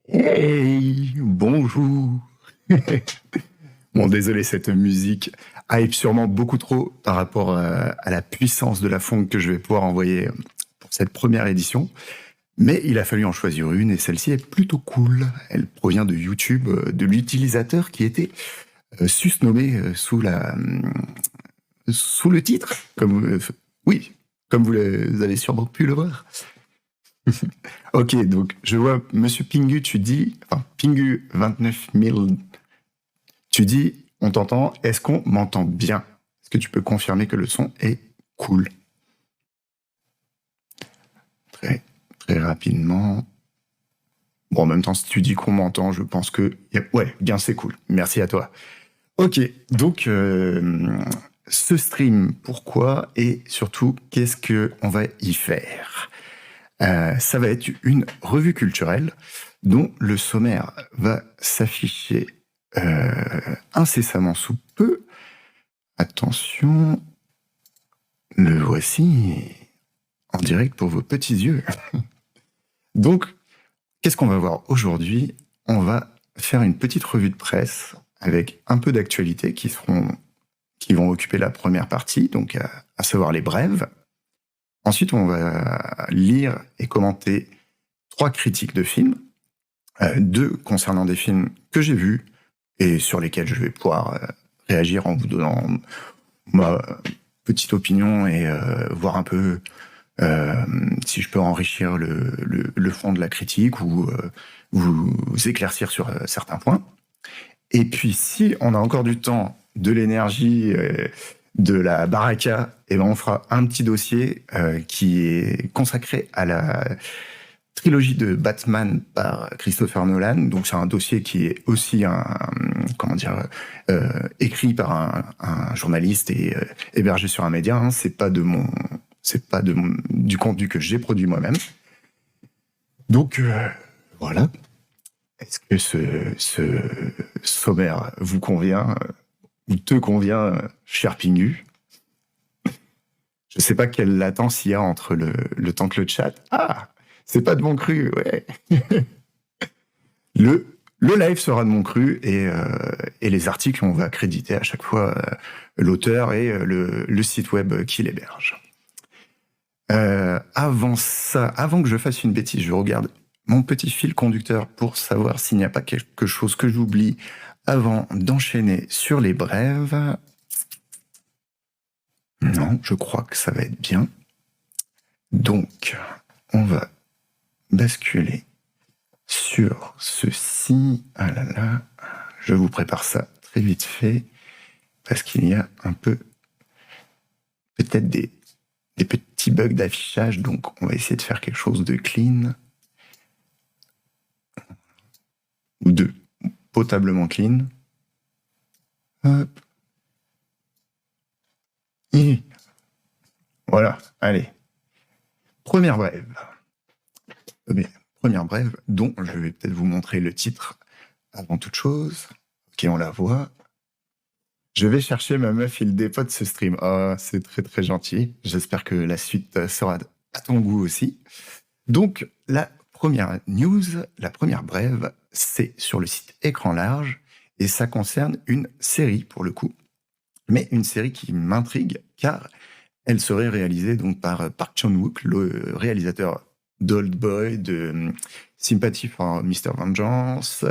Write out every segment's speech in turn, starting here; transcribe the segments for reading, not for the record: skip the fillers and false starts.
Hey, bonjour. Bon, désolé, cette musique hype sûrement beaucoup trop par rapport à la puissance de la funk que je vais pouvoir envoyer pour cette première édition. Mais il a fallu en choisir une et celle-ci est plutôt cool. Elle provient de YouTube, de l'utilisateur qui était susnommé sous le titre, oui, comme vous avez sûrement pu le voir. Ok, donc je vois Monsieur Pingu, Pingu 29 000. Tu dis, on t'entend, est-ce qu'on m'entend bien? Est-ce que tu peux confirmer que le son est cool? Très, très rapidement. Bon, en même temps, si tu dis qu'on m'entend, je pense que... Ouais, bien, c'est cool. Merci à toi. Ok, donc, ce stream, pourquoi? Et surtout, qu'est-ce qu'on va y faire? Ça va être une revue culturelle dont le sommaire va s'afficher incessamment sous peu. Attention, le voici en direct pour vos petits yeux. Donc, qu'est-ce qu'on va voir aujourd'hui? On va faire une petite revue de presse avec un peu d'actualités qui vont occuper la première partie, donc à savoir les brèves. Ensuite, on va lire et commenter 3 critiques de films, 2 concernant des films que j'ai vus et sur lesquels je vais pouvoir réagir en vous donnant ma petite opinion et voir un peu si je peux enrichir le fond de la critique ou vous éclaircir sur certains points. Et puis, si on a encore du temps, de l'énergie, de la baraka, et ben on fera un petit dossier qui est consacré à la trilogie de Batman par Christopher Nolan. Donc c'est un dossier qui est aussi écrit par un journaliste et hébergé sur un média. Hein. C'est pas du contenu que j'ai produit moi-même. Donc voilà. Est-ce que ce sommaire vous convient ou te convient, cher Pingu? Je sais pas quelle latence il y a entre le temps que le chat. Ah, c'est pas de mon cru, ouais. Le live sera de mon cru et les articles, on va créditer à chaque fois l'auteur et le site web qui l'héberge. Avant que je fasse une bêtise, je regarde mon petit fil conducteur pour savoir s'il n'y a pas quelque chose que j'oublie avant d'enchaîner sur les brèves. Non, je crois que ça va être bien. Donc, on va basculer sur ceci. Ah là là, je vous prépare ça très vite fait parce qu'il y a un peu peut-être des petits bugs d'affichage, donc on va essayer de faire quelque chose de clean ou de potablement clean. Hop. Et voilà, allez. Première brève. Première brève dont je vais peut-être vous montrer le titre avant toute chose. Ok, on la voit. Je vais chercher ma meuf, il dépote ce stream. Oh, c'est très très gentil. J'espère que la suite sera à ton goût aussi. Donc, la première news, la première brève, c'est sur le site Écran Large et ça concerne une série pour le coup, mais une série qui m'intrigue car elle serait réalisée donc par Park Chan-wook, le réalisateur d'Oldboy, de Sympathy for Mr. Vengeance,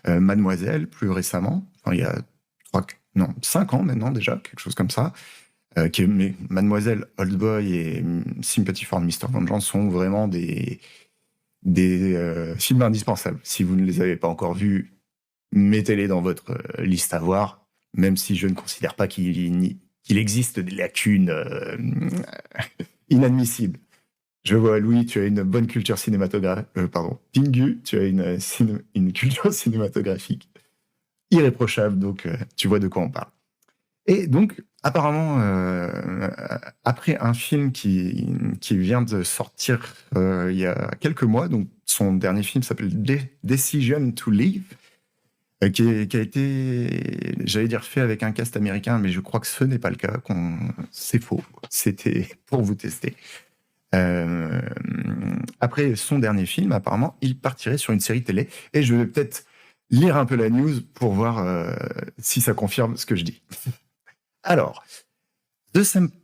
Mademoiselle plus récemment, enfin, il y a 5 ans maintenant déjà, quelque chose comme ça. Mademoiselle, Oldboy et Sympathy for Mr. Vengeance sont vraiment des films indispensables. Si vous ne les avez pas encore vus, mettez-les dans votre liste à voir, même si je ne considère pas qu'il existe des lacunes inadmissibles. Je vois, Louis, tu as une bonne culture cinématographique. Pingu, tu as une culture cinématographique irréprochable, donc tu vois de quoi on parle. Et donc, apparemment, après un film qui vient de sortir il y a quelques mois, donc son dernier film s'appelle Decision to Leave, qui a été, j'allais dire, fait avec un cast américain, mais je crois que ce n'est pas le cas. C'est faux. C'était pour vous tester. Après son dernier film, apparemment, il partirait sur une série télé. Et je vais peut-être lire un peu la news pour voir si ça confirme ce que je dis. Alors,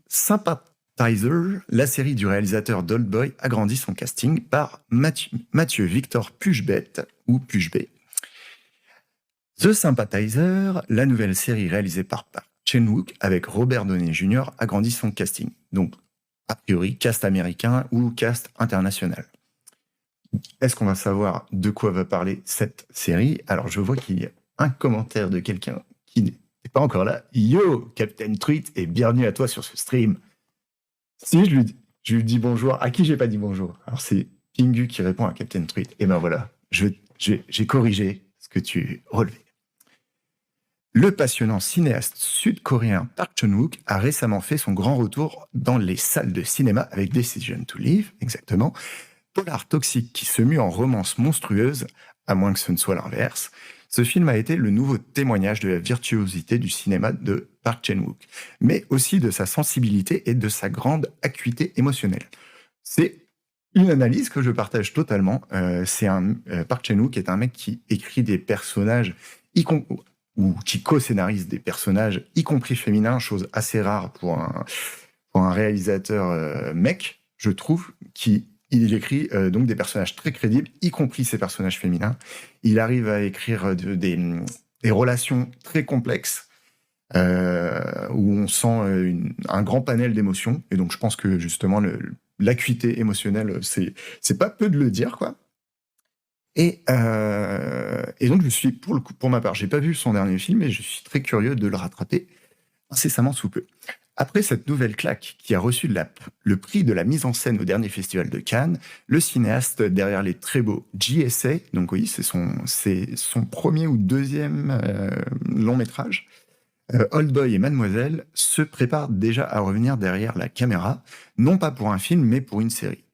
Sympathizer, la série du réalisateur d'Oldboy, agrandit son casting par Mathieu Victor Puchbet, ou Puchbet. The Sympathizer, la nouvelle série réalisée par Park Chan-wook avec Robert Downey Jr., agrandit son casting. Donc, a priori, cast américain ou cast international. Est-ce qu'on va savoir de quoi va parler cette série? Alors, je vois qu'il y a un commentaire de quelqu'un qui n'est pas encore là. Yo, Captain Tweet, et bienvenue à toi sur ce stream. Si, je lui dis bonjour. À qui j'ai pas dit bonjour? Alors, c'est Pingu qui répond à Captain Tweet. Et ben voilà, j'ai corrigé ce que tu relevais. Le passionnant cinéaste sud-coréen Park Chan-wook a récemment fait son grand retour dans les salles de cinéma avec Decision to Live, exactement, polar toxique qui se mue en romance monstrueuse, à moins que ce ne soit l'inverse. Ce film a été le nouveau témoignage de la virtuosité du cinéma de Park Chan-wook, mais aussi de sa sensibilité et de sa grande acuité émotionnelle. C'est une analyse que je partage totalement. Park Chan-wook est un mec qui écrit des personnages, ou qui co-scénarise des personnages, y compris féminins, chose assez rare pour un réalisateur mec, je trouve, il écrit donc des personnages très crédibles, y compris ces personnages féminins. Il arrive à écrire des relations très complexes, où on sent un grand panel d'émotions. Et donc, je pense que justement, l'acuité émotionnelle, c'est pas peu de le dire, quoi. Et donc, je suis, pour ma part, j'ai pas vu son dernier film, et je suis très curieux de le rattraper incessamment sous peu. Après cette nouvelle claque qui a reçu le prix de la mise en scène au dernier festival de Cannes, le cinéaste derrière les très beaux GSA, donc oui, c'est son premier ou deuxième long métrage, Oldboy et Mademoiselle, se prépare déjà à revenir derrière la caméra, non pas pour un film, mais pour une série.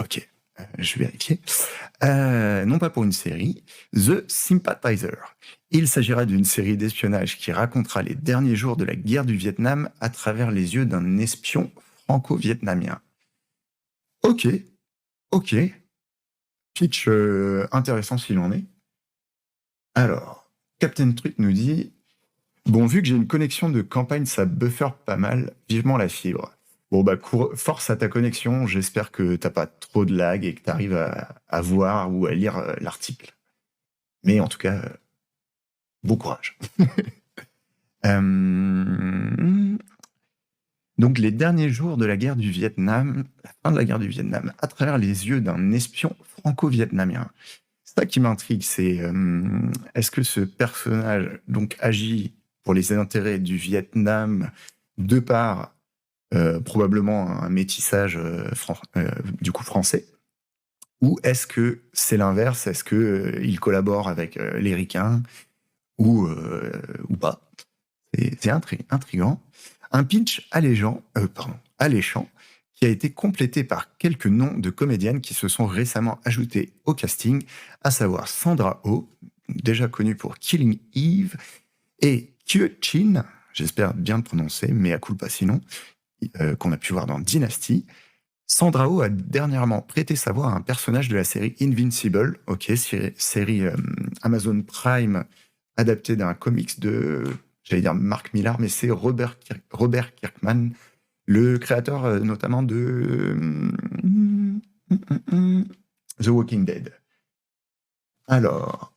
Ok. Je vais vérifier. Non pas pour une série, The Sympathizer. Il s'agira d'une série d'espionnage qui racontera les derniers jours de la guerre du Vietnam à travers les yeux d'un espion franco-vietnamien. Ok. Pitch intéressant s'il en est. Alors, Captain Truth nous dit « Bon, vu que j'ai une connexion de campagne, ça buffer pas mal, vivement la fibre. » Bon, bah, force à ta connexion. J'espère que t'as pas trop de lag et que tu arrives à voir ou à lire l'article. Mais en tout cas, bon courage. Donc, les derniers jours de la guerre du Vietnam, la fin de la guerre du Vietnam, à travers les yeux d'un espion franco-vietnamien. C'est ça qui m'intrigue, c'est est-ce que ce personnage donc agit pour les intérêts du Vietnam de par probablement un métissage du coup français, ou est-ce que c'est l'inverse? Est-ce que il collabore avec les ricains ou pas? C'est intriguant. Un pitch alléchant qui a été complété par quelques noms de comédiennes qui se sont récemment ajoutées au casting, à savoir Sandra Oh, déjà connue pour Killing Eve, et Kye Chin, j'espère bien le prononcer, mais à culpa sinon, qu'on a pu voir dans Dynasty. Sandra Oh a dernièrement prêté sa voix à un personnage de la série Invincible, série Amazon Prime adaptée d'un comics de, j'allais dire Mark Millar, mais c'est Robert Kirkman, le créateur notamment de The Walking Dead. Alors,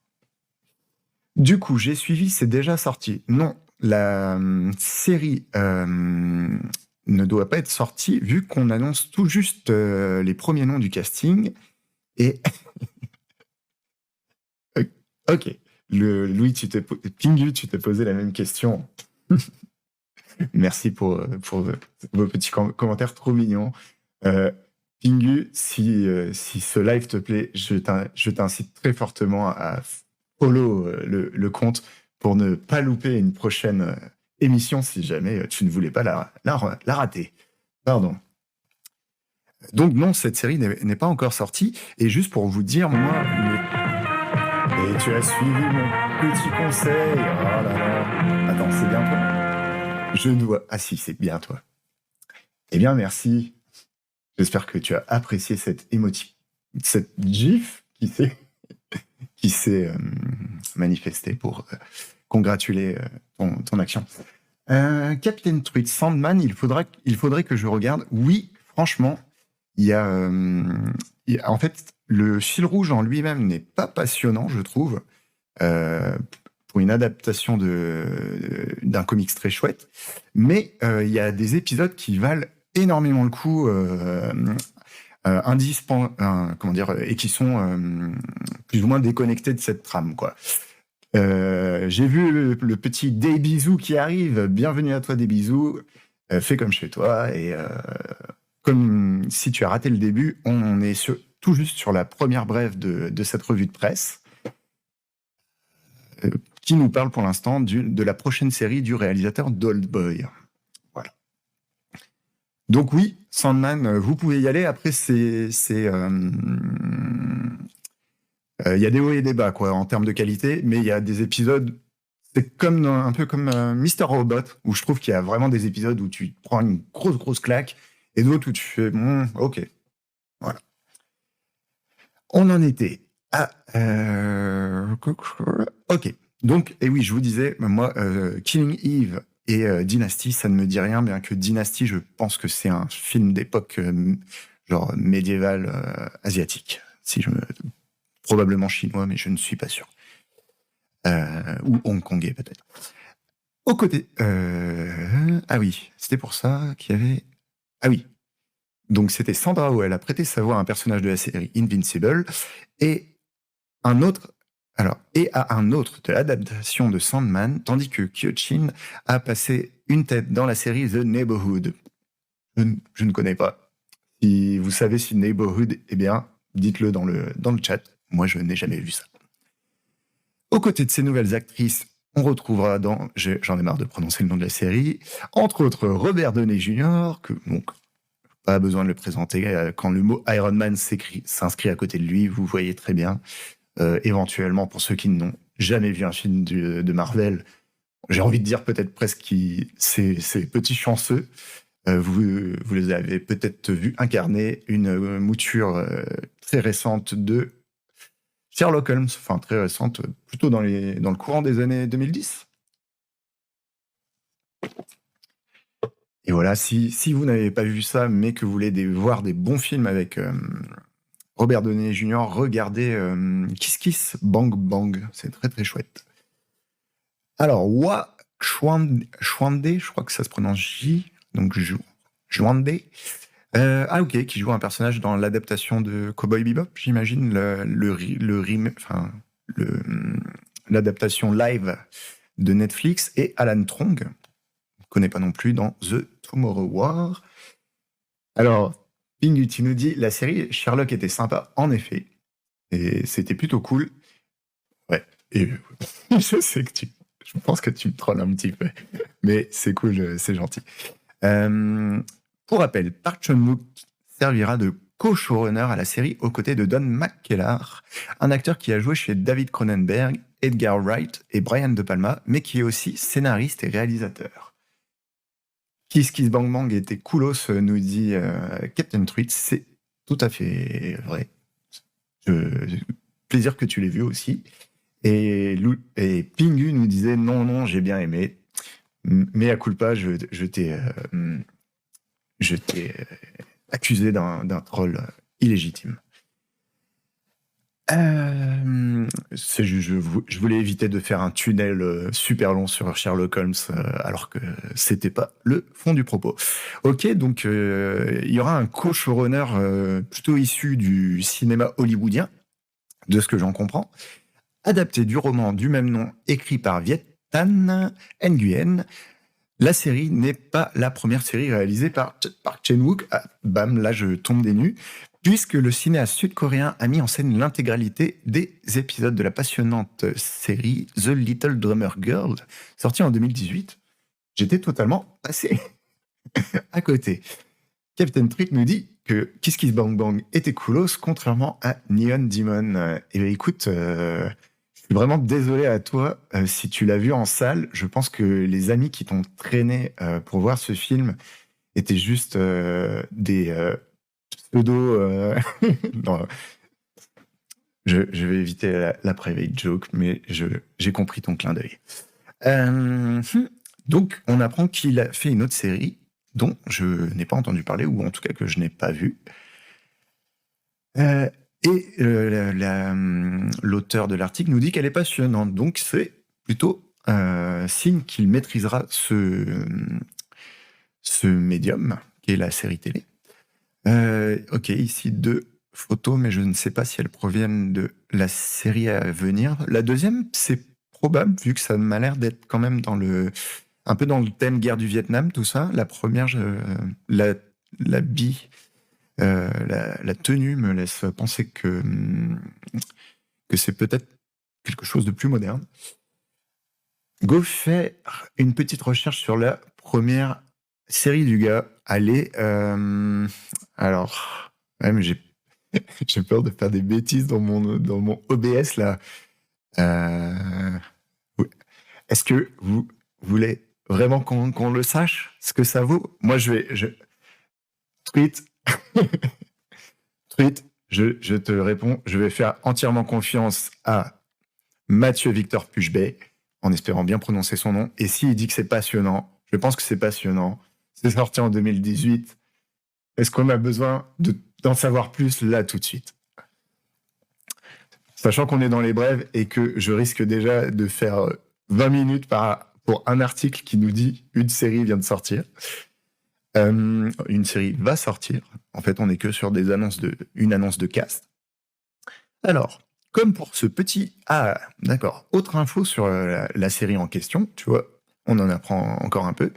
du coup, j'ai suivi, c'est déjà sorti. Non, la série ne doit pas être sortie vu qu'on annonce tout juste les premiers noms du casting. Et ok, Louis, Pingu, tu t'es posé la même question. Merci pour vos petits commentaires trop mignons. Pingu, si ce live te plaît, je t'incite très fortement à follow le compte pour ne pas louper une prochaine émission si jamais tu ne voulais pas la rater. Pardon. Donc non, cette série n'est pas encore sortie. Et juste pour vous dire, moi... Et tu as suivi mon petit conseil. Oh là là. Attends, c'est bien toi? Ah si, c'est bien toi. Eh bien, merci. J'espère que tu as apprécié cette gif qui s'est manifestée pour congratuler ton action. Captain Truth, Sandman, il faudrait que je regarde. Oui, franchement, il y a, en fait, le fil rouge en lui-même n'est pas passionnant, je trouve, pour une adaptation d'un comics très chouette. Mais il y a des épisodes qui valent énormément le coup, comment dire, et qui sont plus ou moins déconnectés de cette trame, quoi. J'ai vu le petit Des bisous qui arrive. Bienvenue à toi, Des bisous. Fais comme chez toi. Et comme si tu as raté le début, on est tout juste sur la première brève de cette revue de presse qui nous parle pour l'instant de la prochaine série du réalisateur d'Oldboy. Voilà. Donc oui, Sandman, vous pouvez y aller. Après, il y a des hauts et des bas, quoi, en termes de qualité, mais il y a des épisodes, c'est comme un peu comme Mr. Robot, où je trouve qu'il y a vraiment des épisodes où tu prends une grosse claque, et d'autres où tu fais, ok, voilà. On en était à... ok, donc, et oui, je vous disais, moi, Killing Eve et Dynasty, ça ne me dit rien, bien que Dynasty, je pense que c'est un film d'époque genre médiévale asiatique, probablement chinois, mais je ne suis pas sûr. Ou hongkongais, peut-être. Au côté... ah oui, c'était pour ça qu'il y avait... Ah oui. Donc c'était Sandra Oh, elle a prêté sa voix à un personnage de la série Invincible, et à un autre de l'adaptation de Sandman, tandis que Kyojin a passé une tête dans la série The Neighborhood. Je ne connais pas. Si vous savez si Neighborhood, eh bien, dites-le dans le chat. Moi, je n'ai jamais vu ça. Aux côtés de ces nouvelles actrices, on retrouvera j'en ai marre de prononcer le nom de la série, entre autres Robert Downey Jr., que, donc, pas besoin de le présenter, quand le mot Iron Man s'inscrit à côté de lui, vous voyez très bien. Éventuellement, pour ceux qui n'ont jamais vu un film de Marvel, j'ai envie de dire peut-être presque ces petits chanceux, vous les avez peut-être vus incarner une mouture très récente de Sherlock Holmes, enfin très récente, plutôt dans le courant des années 2010. Et voilà, si vous n'avez pas vu ça, mais que vous voulez voir des bons films avec Robert Downey Jr., regardez Kiss Kiss Bang Bang, c'est très très chouette. Alors, Hua Chwande, je crois que ça se prononce J, donc Chwande. Ok, qui joue un personnage dans l'adaptation de Cowboy Bebop, j'imagine, l'adaptation live de Netflix, et Alan Trong, je ne connais pas non plus, dans The Tomorrow War. Alors, Pingu, tu nous dis, la série Sherlock était sympa, en effet, et c'était plutôt cool. Ouais, et je pense que tu me trolles un petit peu, mais c'est cool, c'est gentil. Pour rappel, Park Chan-wook servira de co-showrunner à la série aux côtés de Don McKellar, un acteur qui a joué chez David Cronenberg, Edgar Wright et Brian De Palma, mais qui est aussi scénariste et réalisateur. Kiss Kiss Bang Bang était coolos, nous dit Captain Truth, c'est tout à fait vrai. Plaisir que tu l'aies vu aussi. Et Pingu nous disait non, j'ai bien aimé, mais à culpa, je t'ai accusé d'un troll illégitime. Je voulais éviter de faire un tunnel super long sur Sherlock Holmes alors que c'était pas le fond du propos. Ok, donc il y aura un co-showrunner plutôt issu du cinéma hollywoodien, de ce que j'en comprends, adapté du roman du même nom écrit par Viet Thanh Nguyen. La série n'est pas la première série réalisée par Park Chan-wook. Ah, bam, là je tombe des nues, puisque le cinéaste sud-coréen a mis en scène l'intégralité des épisodes de la passionnante série The Little Drummer Girl, sortie en 2018. J'étais totalement passé à côté. Captain Trick nous dit que Kiss Kiss Bang Bang était coolos, contrairement à Neon Demon. Eh bien écoute, je suis vraiment désolé à toi si tu l'as vu en salle. Je pense que les amis qui t'ont traîné pour voir ce film étaient juste des pseudo... non, je vais éviter la private joke, mais j'ai compris ton clin d'œil. Donc, on apprend qu'il a fait une autre série dont je n'ai pas entendu parler, ou en tout cas que je n'ai pas vue. Et l'auteur de l'article nous dit qu'elle est passionnante. Donc, c'est plutôt signe qu'il maîtrisera ce médium, qui est la série télé. Ok, ici 2 photos, mais je ne sais pas si elles proviennent de la série à venir. La deuxième, c'est probable, vu que ça m'a l'air d'être quand même un peu dans le thème guerre du Vietnam, tout ça. La première, la tenue me laisse penser que c'est peut-être quelque chose de plus moderne. Go fait une petite recherche sur la première série du gars. Allez, alors, même j'ai peur de faire des bêtises dans mon OBS là. Est-ce que vous voulez vraiment qu'on le sache, ce que ça vaut? Moi, tweet, je te réponds, je vais faire entièrement confiance à Mathieu Victor Puchbet, en espérant bien prononcer son nom. Et s'il dit que c'est passionnant, je pense que c'est passionnant. C'est sorti en 2018. Est-ce qu'on a besoin d'en savoir plus là tout de suite? Sachant qu'on est dans les brèves et que je risque déjà de faire 20 minutes pour un article qui nous dit une série vient de sortir. Une série va sortir. En fait, on n'est que sur une annonce de cast. Alors, comme pour ce petit... Ah, d'accord. Autre info sur la série en question, tu vois, on en apprend encore un peu.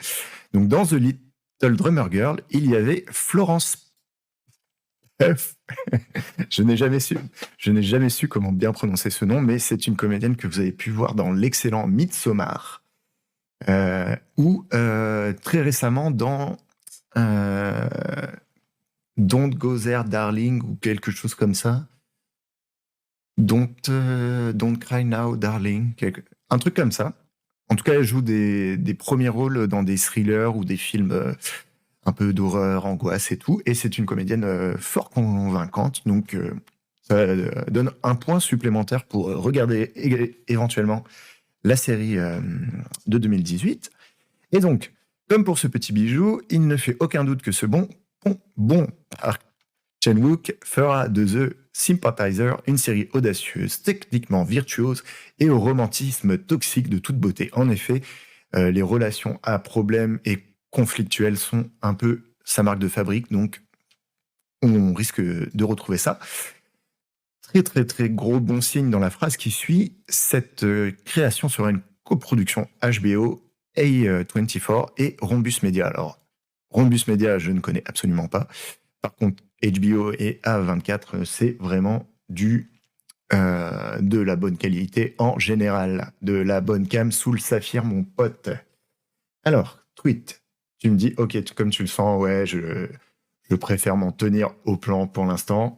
Donc, dans The Little Drummer Girl, il y avait Florence... Je n'ai jamais su comment bien prononcer ce nom, mais c'est une comédienne que vous avez pu voir dans l'excellent Midsommar, ou très récemment dans Don't Go There Darling, ou quelque chose comme ça. Don't Cry Now Darling, un truc comme ça. En tout cas, elle joue des premiers rôles dans des thrillers ou des films un peu d'horreur, angoisse et tout. Et c'est une comédienne fort convaincante. Donc, ça donne un point supplémentaire pour regarder éventuellement la série de 2018. Et donc, comme pour ce petit bijou, il ne fait aucun doute que ce bon Park Chan-wook fera de The Sympathizer une série audacieuse, techniquement virtuose et au romantisme toxique de toute beauté. En effet, les relations à problème et conflictuelles sont un peu sa marque de fabrique, donc on risque de retrouver ça. Très très très gros bon signe dans la phrase qui suit, cette création sera une coproduction HBO, A24 et Rhombus Media. Alors, Rhombus Media, je ne connais absolument pas. Par contre, HBO et A24, c'est vraiment de la bonne qualité en général. De la bonne cam sous le saphir, mon pote. Alors, tweet. Tu me dis, ok, comme tu le sens, ouais, je préfère m'en tenir au plan pour l'instant.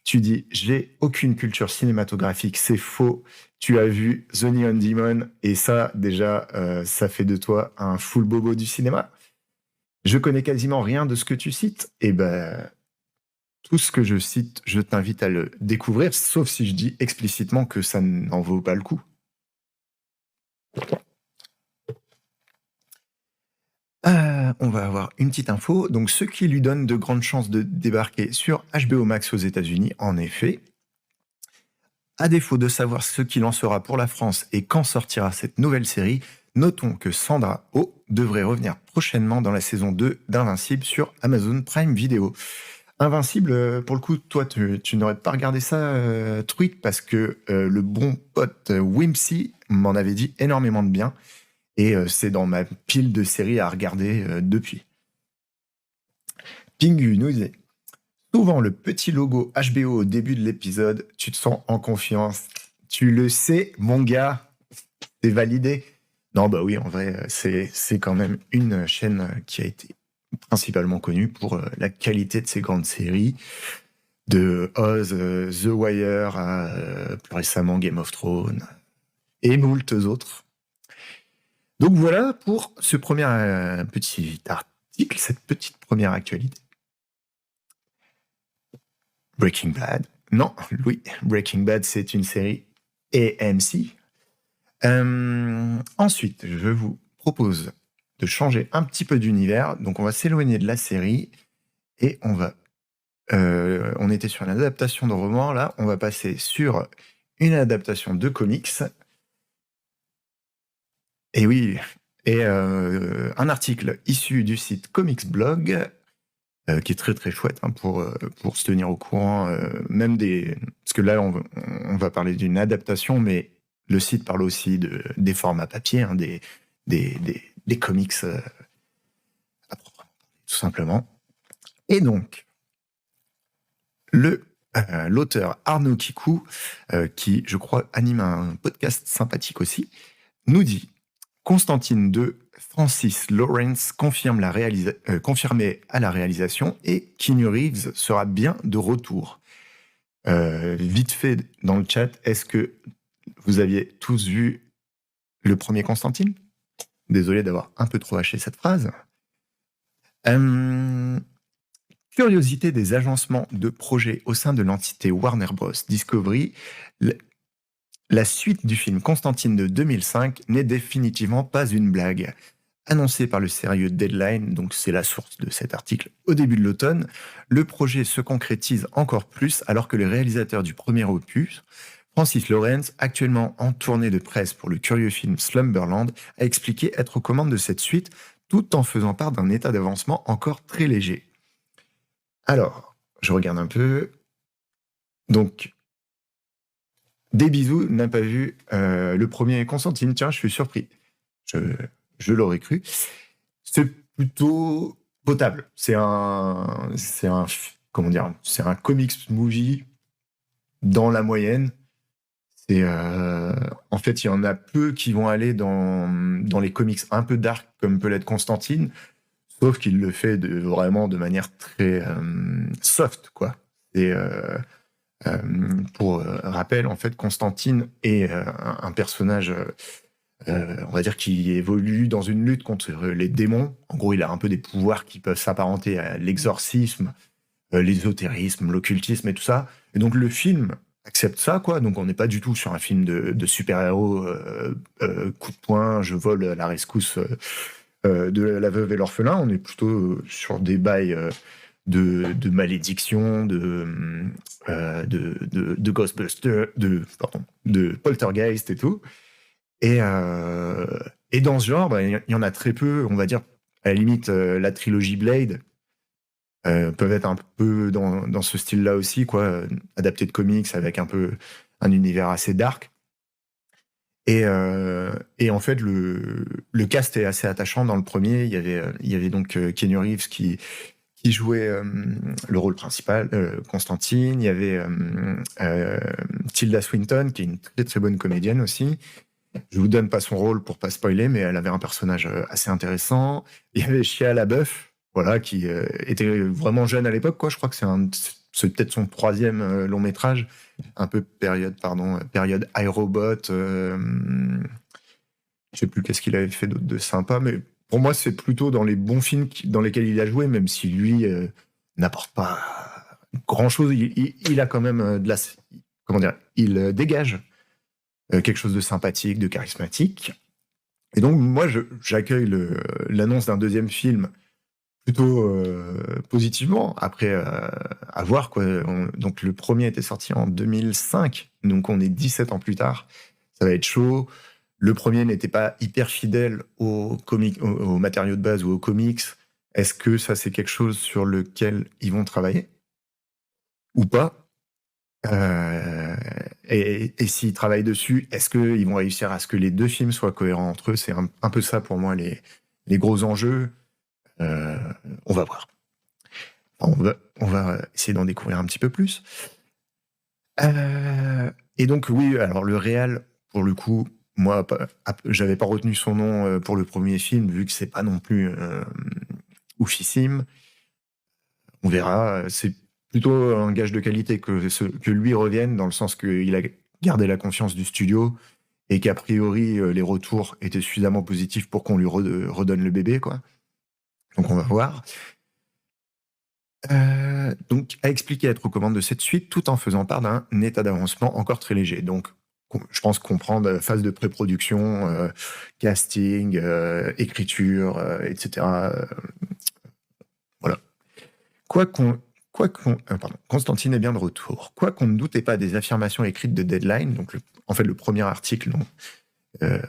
Tu dis, j'ai aucune culture cinématographique, c'est faux. Tu as vu The Neon Demon, et ça, déjà, ça fait de toi un full bobo du cinéma. Je connais quasiment rien de ce que tu cites. Et ben, tout ce que je cite, je t'invite à le découvrir, sauf si je dis explicitement que ça n'en vaut pas le coup. On va avoir une petite info. Donc, ce qui lui donne de grandes chances de débarquer sur HBO Max aux États-Unis, en effet. À défaut de savoir ce qu'il en sera pour la France et quand sortira cette nouvelle série, notons que Sandra Oh devrait revenir prochainement dans la saison 2 d'Invincible sur Amazon Prime Video. Invincible, pour le coup, toi, tu n'aurais pas regardé ça, tweet, parce que le bon pote Wimpsy m'en avait dit énormément de bien. Et c'est dans ma pile de séries à regarder depuis. Pingu nous dit, souvent le petit logo HBO au début de l'épisode, tu te sens en confiance. Tu le sais, mon gars, c'est validé. Non, bah oui, en vrai, c'est quand même une chaîne qui a été principalement connue pour la qualité de ses grandes séries, de Oz, The Wire, à plus récemment Game of Thrones, et moultes autres. Donc voilà pour ce premier petit article article, cette petite première actualité. Breaking Bad. Non, oui, Breaking Bad, c'est une série AMC. Ensuite, je vous propose de changer un petit peu d'univers. Donc, on va s'éloigner de la série et on était sur une adaptation de roman. Là, on va passer sur une adaptation de comics. Et oui, un article issu du site Comics Blog, qui est très très chouette hein, pour se tenir au courant, même parce que là on va parler d'une adaptation, mais le site parle aussi des formats papier, hein, des comics à proprement parler, tout simplement. Et donc, l'auteur Arnaud Kikou, qui je crois anime un podcast sympathique aussi, nous dit: Constantine II, Francis Lawrence confirmé à la réalisation et Keanu Reeves sera bien de retour. Vite fait dans le chat, est-ce que vous aviez tous vu le premier Constantine? Désolé d'avoir un peu trop haché cette phrase. Curiosité des agencements de projets au sein de l'entité Warner Bros. Discovery, la suite du film Constantine de 2005 n'est définitivement pas une blague. Annoncé par le sérieux Deadline, donc c'est la source de cet article, au début de l'automne, le projet se concrétise encore plus alors que le réalisateur du premier opus, Francis Lawrence, actuellement en tournée de presse pour le curieux film Slumberland, a expliqué être aux commandes de cette suite tout en faisant part d'un état d'avancement encore très léger. Alors, je regarde un peu. Donc, des bisous n'a pas vu le premier Constantine. Tiens, je suis surpris. Je l'aurais cru. C'est plutôt potable. C'est un comics movie dans la moyenne. En fait, il y en a peu qui vont aller dans les comics un peu dark comme peut l'être Constantine, sauf qu'il le fait vraiment de manière très soft, quoi. Et pour rappel, en fait, Constantine est un personnage, on va dire, qui évolue dans une lutte contre les démons. En gros, il a un peu des pouvoirs qui peuvent s'apparenter à l'exorcisme, l'ésotérisme, l'occultisme et tout ça. Et donc, le film accepte ça, quoi. Donc, on n'est pas du tout sur un film de super-héros, coup de poing, je vole à la rescousse de la veuve et l'orphelin. On est plutôt sur des bails de malédiction, de Ghostbusters, de Poltergeist et tout. Et dans ce genre, il y en a très peu, on va dire, à la limite, la trilogie Blade peuvent être un peu dans ce style-là aussi, quoi, adapté de comics avec un peu un univers assez dark. Et en fait, le cast est assez attachant. Dans le premier, il y avait donc Keanu Reeves qui jouait le rôle principal, Constantine. Il y avait Tilda Swinton, qui est une très très bonne comédienne aussi. Je vous donne pas son rôle pour pas spoiler, mais elle avait un personnage assez intéressant. Il y avait Shia LaBeouf, voilà, qui était vraiment jeune à l'époque, quoi. Je crois que c'est peut-être son troisième long métrage, un peu période iRobot. Je sais plus qu'est-ce qu'il avait fait d'autre de sympa, mais pour moi, c'est plutôt dans les bons films dans lesquels il a joué, même si lui n'apporte pas grand-chose. Il a quand même comment dire, il dégage quelque chose de sympathique, de charismatique. Et donc, moi, j'accueille l'annonce d'un deuxième film plutôt positivement. Après, à voir, quoi. Donc, le premier était sorti en 2005, donc on est 17 ans plus tard. Ça va être chaud. Le premier n'était pas hyper fidèle aux matériaux de base ou aux comics. Est-ce que ça, c'est quelque chose sur lequel ils vont travailler ou pas? Et s'ils travaillent dessus, est-ce qu'ils vont réussir à ce que les deux films soient cohérents entre eux? C'est un peu ça pour moi les gros enjeux. On va voir. On va essayer d'en découvrir un petit peu plus. Et donc oui, alors le réal, pour le coup, moi, j'avais pas retenu son nom pour le premier film, vu que c'est pas non plus oufissime. On verra. C'est plutôt un gage de qualité que lui revienne, dans le sens qu'il a gardé la confiance du studio et qu'a priori les retours étaient suffisamment positifs pour qu'on lui redonne le bébé, quoi. Donc on va voir. Donc à expliquer, être aux commandes de cette suite, tout en faisant part d'un état d'avancement encore très léger. Donc je pense comprendre phase de pré-production, casting, écriture, etc. Voilà. Quoi qu'on Constantine est bien de retour. Quoi qu'on ne doutait pas des affirmations écrites de Deadline, donc en fait le premier article euh,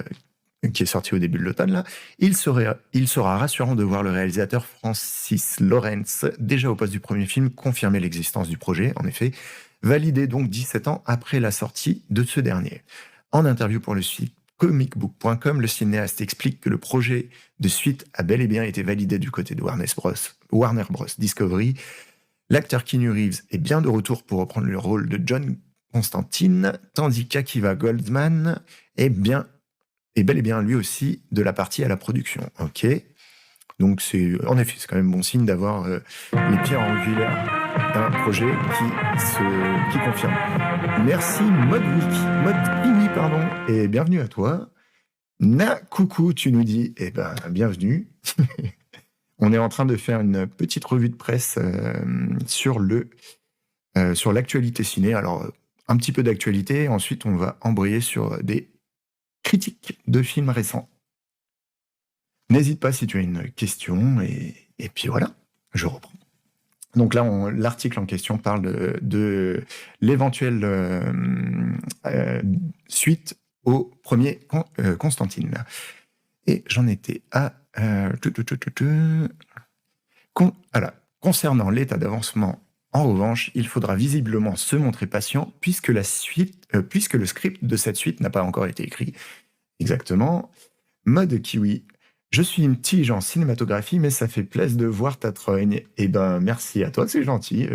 qui est sorti au début de l'automne, là, il sera rassurant de voir le réalisateur Francis Lawrence, déjà au poste du premier film, confirmer l'existence du projet, en effet, validé donc 17 ans après la sortie de ce dernier. En interview pour le site comicbook.com, le cinéaste explique que le projet de suite a bel et bien été validé du côté de Warner Bros. Discovery. L'acteur Keanu Reeves est bien de retour pour reprendre le rôle de John Constantine, tandis qu'Akiva Goldsman est bel et bien lui aussi de la partie à la production. Ok. Donc en effet, c'est quand même bon signe d'avoir les pierres angulaires d'un projet qui confirme. Merci Modwiki, pardon, et bienvenue à toi. Coucou, tu nous dis, bienvenue. On est en train de faire une petite revue de presse sur l'actualité ciné. Alors, un petit peu d'actualité, ensuite on va embrayer sur des critiques de films récents. N'hésite pas si tu as une question, et puis voilà, je reprends. Donc là, l'article en question parle de l'éventuelle suite au premier Constantine. Et j'en étais à... Concernant l'état d'avancement, en revanche, il faudra visiblement se montrer patient puisque le script de cette suite n'a pas encore été écrit. Exactement. Mode Kiwi. Je suis une tige en cinématographie, mais ça fait plaisir de voir ta trogne. Eh ben, merci à toi, c'est gentil.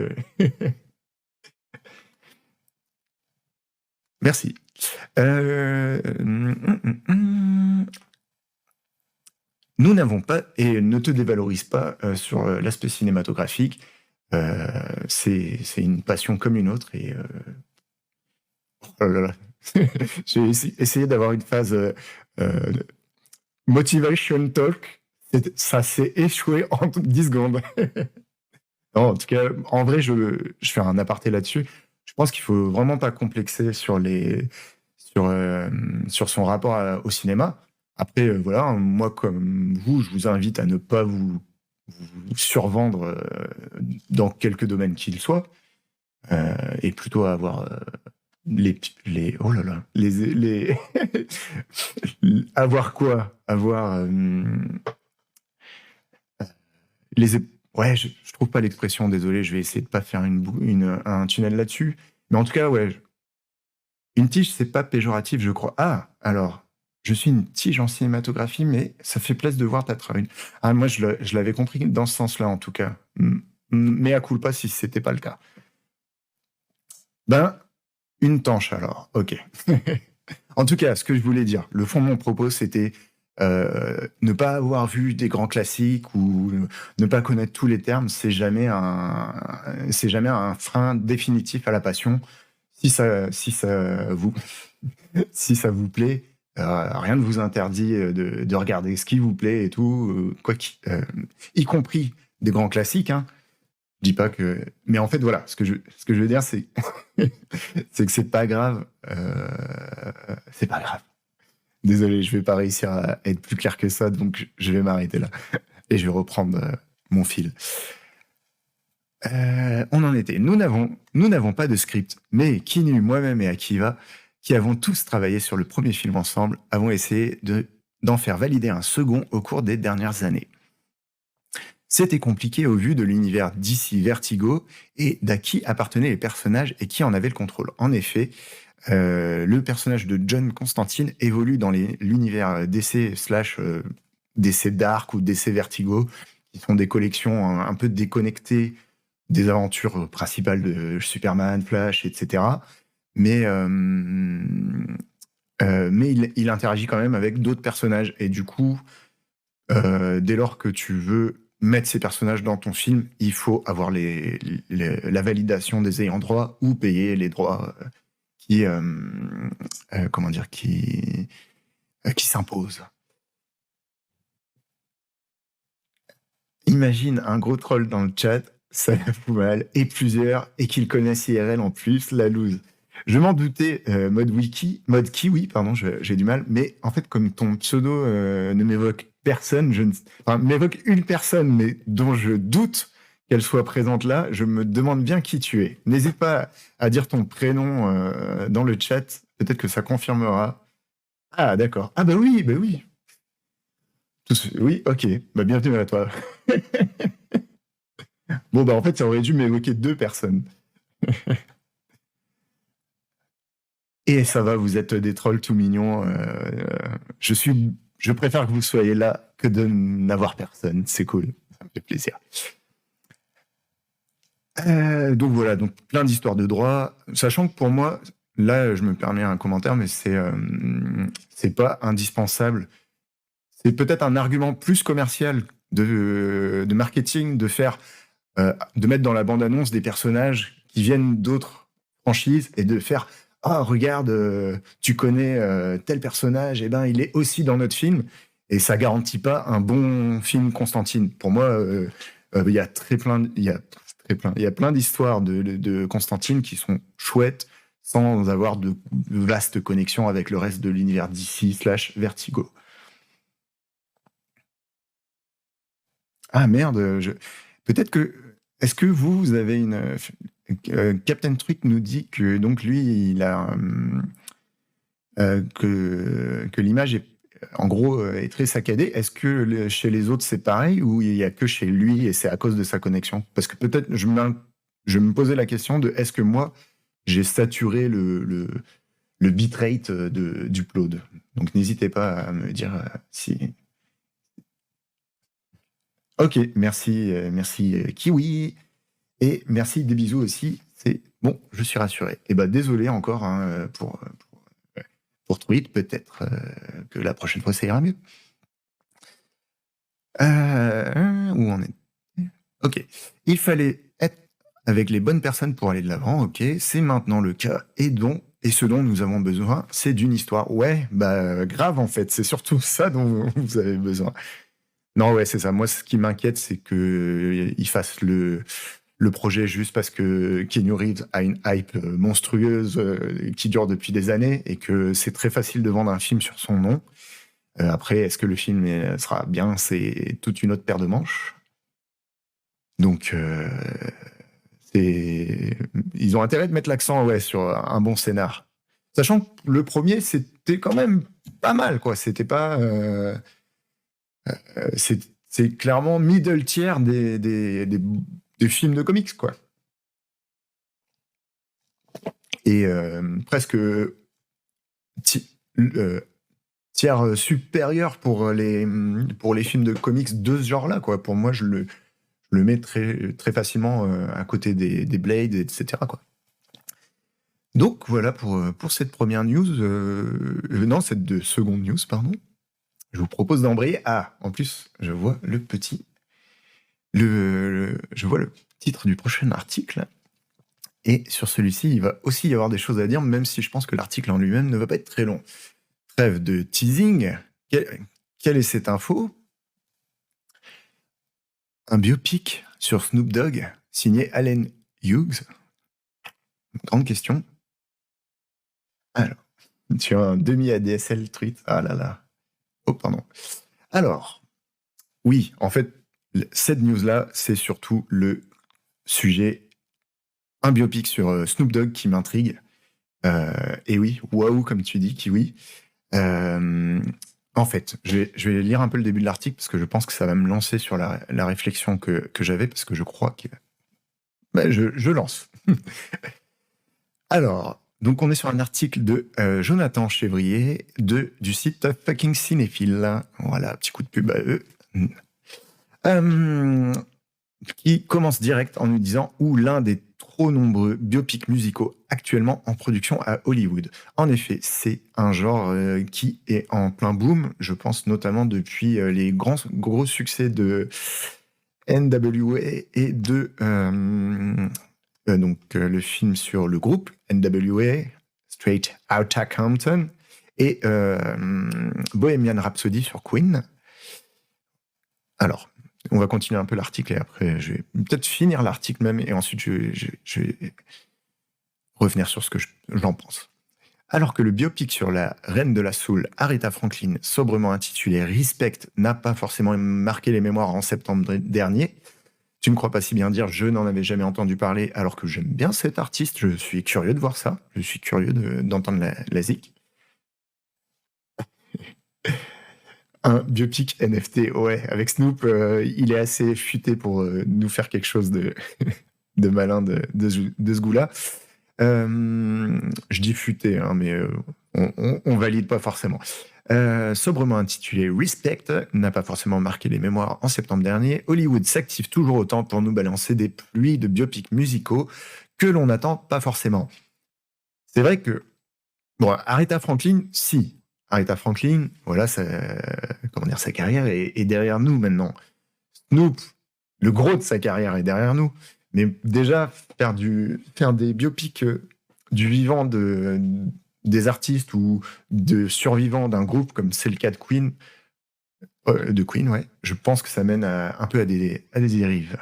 Merci. Nous n'avons pas, et ne te dévalorise pas sur l'aspect cinématographique, c'est une passion comme une autre, et oh là là. J'ai essayé d'avoir une phase motivation talk, ça s'est échoué en 10 secondes. Non, en tout cas, en vrai, je fais un aparté là-dessus. Je pense qu'il faut vraiment pas complexer sur son rapport au cinéma. Après, voilà, moi comme vous, je vous invite à ne pas vous survendre dans quelques domaines qu'ils soient, et plutôt à avoir oh là là, avoir quoi? Avoir ouais, je trouve pas l'expression, désolé, je vais essayer de pas faire un tunnel là-dessus. Mais en tout cas, ouais, une tige, c'est pas péjoratif, je crois. Ah, alors, je suis une tige en cinématographie, mais ça fait plaisir de voir ta travail. Ah, moi, je l'avais compris dans ce sens-là, en tout cas. Mais à culpa si c'était pas le cas. Ben, une tanche alors, ok. En tout cas, ce que je voulais dire, le fond de mon propos, c'était ne pas avoir vu des grands classiques ou ne pas connaître tous les termes, c'est jamais un frein définitif à la passion. Si ça vous plaît, rien ne vous interdit de regarder ce qui vous plaît et tout, y compris des grands classiques, hein. Je dis pas que, mais en fait voilà, ce que je veux dire, c'est c'est que c'est pas grave, c'est pas grave. Désolé, je vais pas réussir à être plus clair que ça, donc je vais m'arrêter là et je vais reprendre mon fil. On en était. Nous n'avons pas de script, mais Kinu, moi-même et Akiva, qui avons tous travaillé sur le premier film ensemble, avons essayé d'en faire valider un second au cours des dernières années. C'était compliqué au vu de l'univers DC Vertigo et d'à qui appartenaient les personnages et qui en avait le contrôle. En effet, le personnage de John Constantine évolue dans l'univers DC / DC Dark ou DC Vertigo, qui sont des collections un peu déconnectées des aventures principales de Superman, Flash, etc. Mais il interagit quand même avec d'autres personnages. Et du coup, dès lors que tu veux mettre ces personnages dans ton film, il faut avoir la validation des ayants droit ou payer les droits qui s'imposent. Imagine un gros troll dans le chat, ça la fout mal, et plusieurs, et qu'ils connaissent IRL en plus, la loose. Je m'en doutais, mode kiwi, pardon, j'ai du mal, mais en fait, comme ton pseudo ne m'évoque personne, enfin, m'évoque une personne, mais dont je doute qu'elle soit présente là, je me demande bien qui tu es. N'hésite pas à dire ton prénom dans le chat, peut-être que ça confirmera. Ah, d'accord. Ah bah oui, bah oui. Oui, ok, bah bienvenue à toi. Bon, bah en fait, ça aurait dû m'évoquer deux personnes. Et ça va, vous êtes des trolls tout mignons. Je préfère que vous soyez là que de n'avoir personne. C'est cool, ça me fait plaisir. Donc voilà, donc plein d'histoires de droit. Sachant que pour moi, là, je me permets un commentaire, mais c'est pas indispensable. C'est peut-être un argument plus commercial de marketing de mettre dans la bande-annonce des personnages qui viennent d'autres franchises et de faire ah regarde tu connais tel personnage et ben il est aussi dans notre film et ça garantit pas un bon film Constantine. Pour moi il y a plein d'histoires de Constantine qui sont chouettes sans avoir de vastes connexions avec le reste de l'univers DC/Vertigo. Ah merde, peut-être que est-ce que vous avez une Captain Trick nous dit que donc lui il a que l'image est en gros est très saccadée. Est-ce que chez les autres c'est pareil ou il y a que chez lui et c'est à cause de sa connexion? Parce que peut-être je me posais la question de est-ce que moi j'ai saturé le bitrate d'upload. Donc n'hésitez pas à me dire si. Ok, merci, merci Kiwi. Et merci, des bisous aussi. C'est bon, je suis rassuré. Et bah désolé encore hein, pour Tweet, peut-être que la prochaine fois ça ira mieux. Où on est? Ok. Il fallait être avec les bonnes personnes pour aller de l'avant. Ok, c'est maintenant le cas. Et ce dont nous avons besoin, c'est d'une histoire. Ouais, bah grave en fait. C'est surtout ça dont vous avez besoin. Non, ouais, c'est ça. Moi, ce qui m'inquiète, c'est qu'il fasse le projet juste parce que Keanu Reeves a une hype monstrueuse qui dure depuis des années et que c'est très facile de vendre un film sur son nom. Après, est-ce que le film sera bien? C'est toute une autre paire de manches. Donc, ils ont intérêt de mettre l'accent ouais, sur un bon scénar. Sachant que le premier, c'était quand même pas mal, quoi. C'était pas... c'est clairement middle tier des films de comics, quoi. Et presque tiers supérieur pour les films de comics de ce genre-là, quoi. Pour moi, je le mets très, très facilement à côté des Blade, etc., quoi. Donc voilà pour cette première news, non, cette seconde news, pardon. Je vous propose d'embrayer. Ah, en plus, je vois le titre du prochain article. Et sur celui-ci, il va aussi y avoir des choses à dire, même si je pense que l'article en lui-même ne va pas être très long. Trêve de teasing. Quelle est cette info? Un biopic sur Snoop Dogg, signé Allen Hughes. Grande question. Alors, tu as un demi-ADSL tweet. Ah là là. Oh, pardon. Alors, oui, en fait, cette news-là, c'est surtout le sujet, un biopic sur Snoop Dogg qui m'intrigue. Et oui, waouh, comme tu dis, Kiwi. En fait, je vais lire un peu le début de l'article parce que je pense que ça va me lancer sur la réflexion que j'avais parce que je crois que... Ben, je lance. Alors, donc on est sur un article de Jonathan Chevrier du site Fucking Cinéphile. Voilà, petit coup de pub à eux. Qui commence direct en nous disant « Ou l'un des trop nombreux biopics musicaux actuellement en production à Hollywood ». En effet, c'est un genre qui est en plein boom, je pense notamment depuis les gros succès de NWA et de le film sur le groupe NWA, Straight Outta Compton, et Bohemian Rhapsody sur Queen. Alors, On va continuer un peu l'article et après, je vais peut-être finir l'article même et ensuite, je vais revenir sur ce que j'en pense. Alors que le biopic sur la reine de la soul, Aretha Franklin, sobrement intitulé Respect, n'a pas forcément marqué les mémoires en septembre dernier, tu ne crois pas si bien dire, je n'en avais jamais entendu parler, alors que j'aime bien cet artiste, je suis curieux de voir ça, je suis curieux d'entendre la zik. Un biopic NFT, ouais, avec Snoop, il est assez futé pour nous faire quelque chose de, de malin de ce goût-là. Je dis futé, hein, mais on valide pas forcément. Sobrement intitulé Respect, n'a pas forcément marqué les mémoires en septembre dernier. Hollywood s'active toujours autant pour nous balancer des pluies de biopics musicaux que l'on n'attend pas forcément. C'est vrai que, bon, Aretha Franklin, si. Aretha Franklin, voilà, comment dire, sa carrière est derrière nous maintenant. Snoop, le gros de sa carrière est derrière nous. Mais déjà, faire des biopics du vivant des artistes ou de survivants d'un groupe, comme c'est le cas de Queen, ouais, je pense que ça mène un peu à des dérives.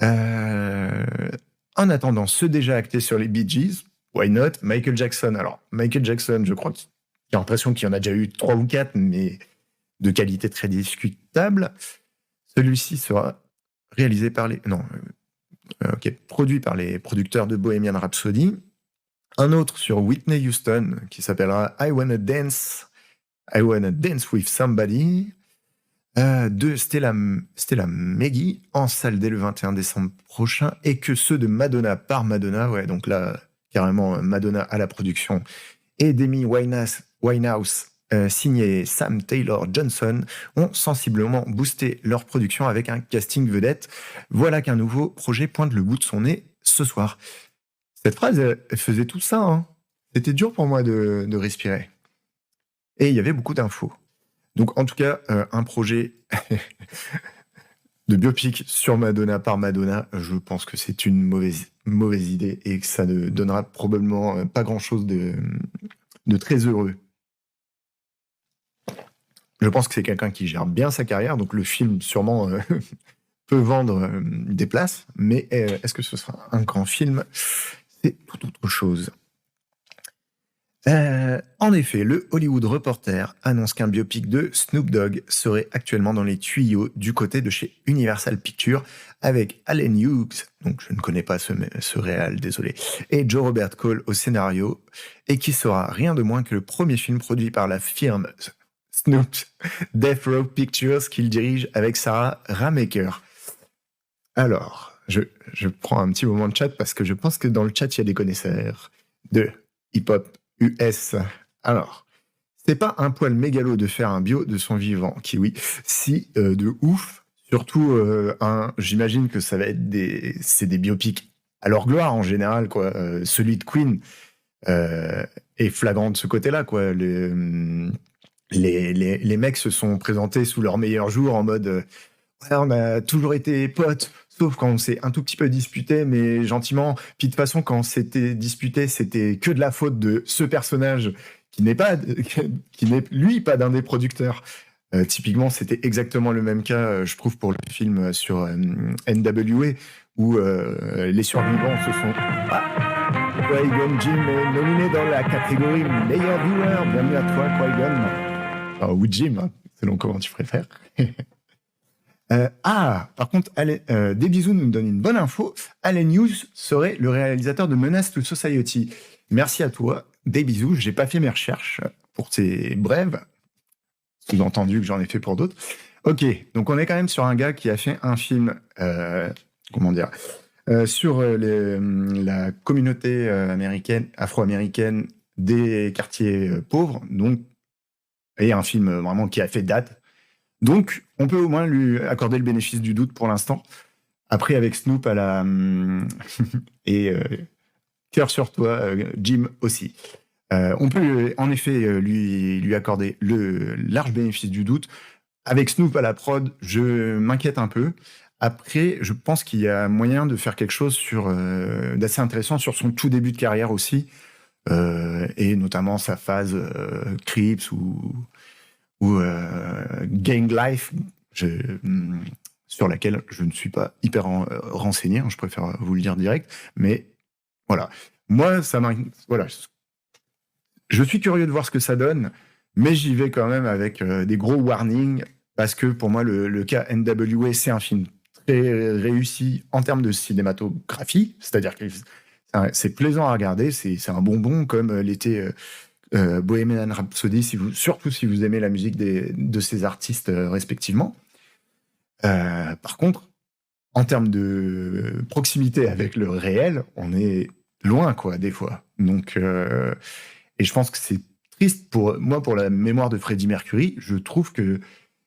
En attendant, ceux déjà actés sur les Bee Gees, why not? Michael Jackson. Alors, Michael Jackson, je crois qu'il y a l'impression qu'il y en a déjà eu 3 ou 4, mais de qualité très discutable. Celui-ci sera réalisé par produit par les producteurs de Bohemian Rhapsody. Un autre sur Whitney Houston qui s'appellera I Wanna Dance with Somebody. De Stella Meggy en salle dès le 21 décembre prochain, et que ceux de Madonna par Madonna, ouais, donc là, carrément Madonna à la production, et d'Amy Winehouse, signé Sam Taylor Johnson, ont sensiblement boosté leur production avec un casting vedette. Voilà qu'un nouveau projet pointe le bout de son nez ce soir. Cette phrase, elle faisait tout ça, hein. C'était dur pour moi de respirer. Et il y avait beaucoup d'infos. Donc, en tout cas, un projet de biopic sur Madonna par Madonna, je pense que c'est une mauvaise idée et que ça ne donnera probablement pas grand-chose de très heureux. Je pense que c'est quelqu'un qui gère bien sa carrière, donc le film sûrement peut vendre des places, mais est-ce que ce sera un grand film? C'est tout autre chose. En effet, le Hollywood Reporter annonce qu'un biopic de Snoop Dogg serait actuellement dans les tuyaux du côté de chez Universal Pictures avec Allen Hughes, donc je ne connais pas ce réal, désolé, et Joe Robert Cole au scénario, et qui sera rien de moins que le premier film produit par la firme Snoop Death Row Pictures qu'il dirige avec Sarah Ramaker. Alors, je prends un petit moment de chat parce que je pense que dans le chat, il y a des connaisseurs de hip-hop US. Alors, c'est pas un poil mégalo de faire un bio de son vivant, Kiwi. Si, de ouf. Surtout, j'imagine que ça va être c'est des biopics à leur gloire en général, quoi. Celui de Queen est flagrant de ce côté-là, quoi. Les mecs se sont présentés sous leur meilleur jour en mode ouais, on a toujours été potes, sauf quand on s'est un tout petit peu disputé, mais gentiment. Puis de toute façon, quand on s'était disputé, c'était que de la faute de ce personnage qui n'est lui pas d'un des producteurs. Typiquement, c'était exactement le même cas, je trouve, pour le film sur NWA, où les survivants se sont... Qui-Gon Jinn est nominé dans la catégorie meilleur viewer. Bienvenue à toi, Qui-Gon. Ou Jim, hein, selon comment tu préfères. Par contre, des bisous nous donne une bonne info. Allen Hughes serait le réalisateur de Menace to Society. Merci à toi. Des bisous. J'ai pas fait mes recherches pour tes brèves. Sous-entendu que j'en ai fait pour d'autres. Ok, donc on est quand même sur un gars qui a fait un film, sur la communauté afro-américaine des quartiers pauvres, donc, et un film vraiment qui a fait date. Donc, on peut au moins lui accorder le bénéfice du doute pour l'instant. Après, avec Snoop à la... et cœur sur toi, Jim aussi. On peut en effet lui accorder le large bénéfice du doute. Avec Snoop à la prod, je m'inquiète un peu. Après, je pense qu'il y a moyen de faire quelque chose d'assez intéressant sur son tout début de carrière aussi, et notamment sa phase Crips ou Gang Life. sur laquelle je ne suis pas hyper renseigné, hein, je préfère vous le dire direct, mais voilà. Moi, voilà, je suis curieux de voir ce que ça donne, mais j'y vais quand même avec des gros warnings, parce que pour moi, le cas NWA, c'est un film très réussi en termes de cinématographie, c'est-à-dire que c'est plaisant à regarder, c'est un bonbon comme l'était Bohemian Rhapsody, surtout si vous aimez la musique de ces artistes respectivement. Par contre, en termes de proximité avec le réel, on est loin, quoi, des fois. Donc, et je pense que c'est triste pour moi, pour la mémoire de Freddie Mercury. Je trouve que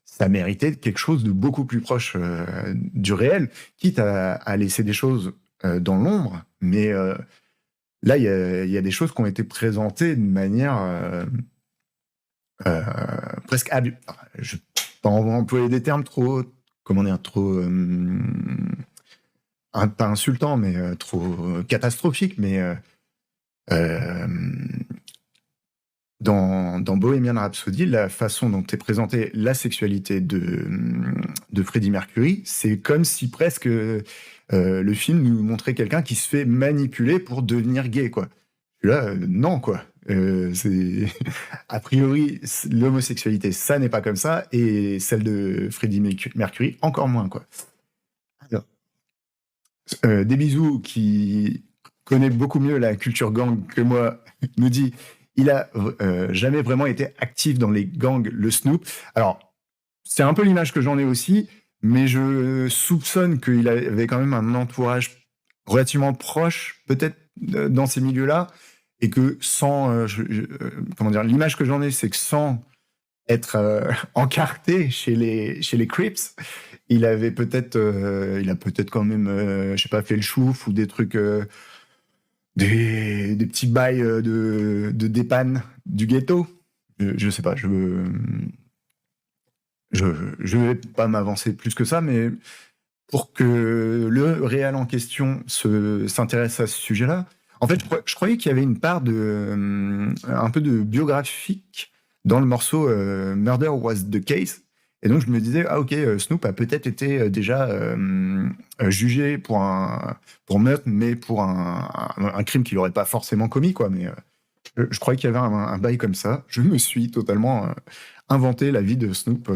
ça méritait quelque chose de beaucoup plus proche du réel, quitte à laisser des choses dans l'ombre. Mais là, il y a des choses qui ont été présentées de manière presque je ne vais pas employer des termes trop, comment dire, trop pas insultant, mais trop catastrophique. Mais dans Bohemian Rhapsody, la façon dont est présentée la sexualité de Freddie Mercury, c'est comme si presque le film nous montrait quelqu'un qui se fait manipuler pour devenir gay, quoi. Là, non, quoi. A priori, l'homosexualité, ça n'est pas comme ça, et celle de Freddie Mercury, encore moins, quoi. Alors, des bisous qui connaît beaucoup mieux la culture gang que moi, nous dit il a jamais vraiment été actif dans les gangs, le Snoop. Alors, c'est un peu l'image que j'en ai aussi, mais je soupçonne qu'il avait quand même un entourage relativement proche, peut-être dans ces milieux-là, et que sans, comment dire, l'image que j'en ai, c'est que sans être encarté chez les Crips, il a peut-être quand même, je sais pas, fait le chouf ou des trucs, des petits bails de dépanne du ghetto. Je sais pas, je vais pas m'avancer plus que ça, mais pour que le réel en question s'intéresse à ce sujet-là, en fait, je croyais qu'il y avait une part un peu de biographique dans le morceau Murder Was the Case. Et donc, je me disais, ah ok, Snoop a peut-être été déjà jugé pour meurtre, mais pour un crime qu'il n'aurait pas forcément commis, quoi. Mais je croyais qu'il y avait un bail comme ça. Je me suis totalement inventé la vie de Snoop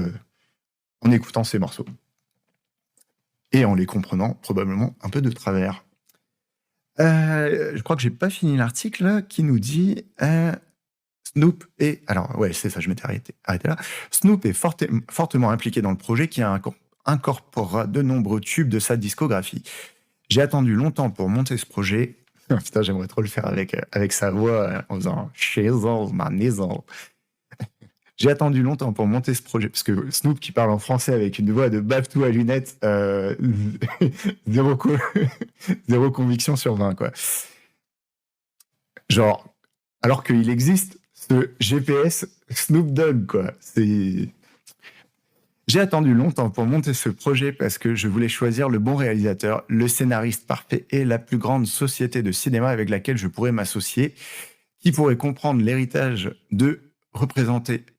en écoutant ces morceaux. Et en les comprenant probablement un peu de travers. Je crois que j'ai pas fini l'article qui nous dit Snoop est... Alors ouais, c'est ça, je m'étais arrêté là. Snoop est fortement impliqué dans le projet qui incorporera de nombreux tubes de sa discographie. J'ai attendu longtemps pour monter ce projet. Putain, j'aimerais trop le faire avec sa voix en faisant Shizzle, ma nizzle. J'ai attendu longtemps pour monter ce projet, parce que Snoop qui parle en français avec une voix de baftou à lunettes, zéro conviction sur 20, quoi. Genre, alors qu'il existe ce GPS Snoop Dogg, quoi. J'ai attendu longtemps pour monter ce projet parce que je voulais choisir le bon réalisateur, le scénariste parfait et la plus grande société de cinéma avec laquelle je pourrais m'associer, qui pourrait comprendre l'héritage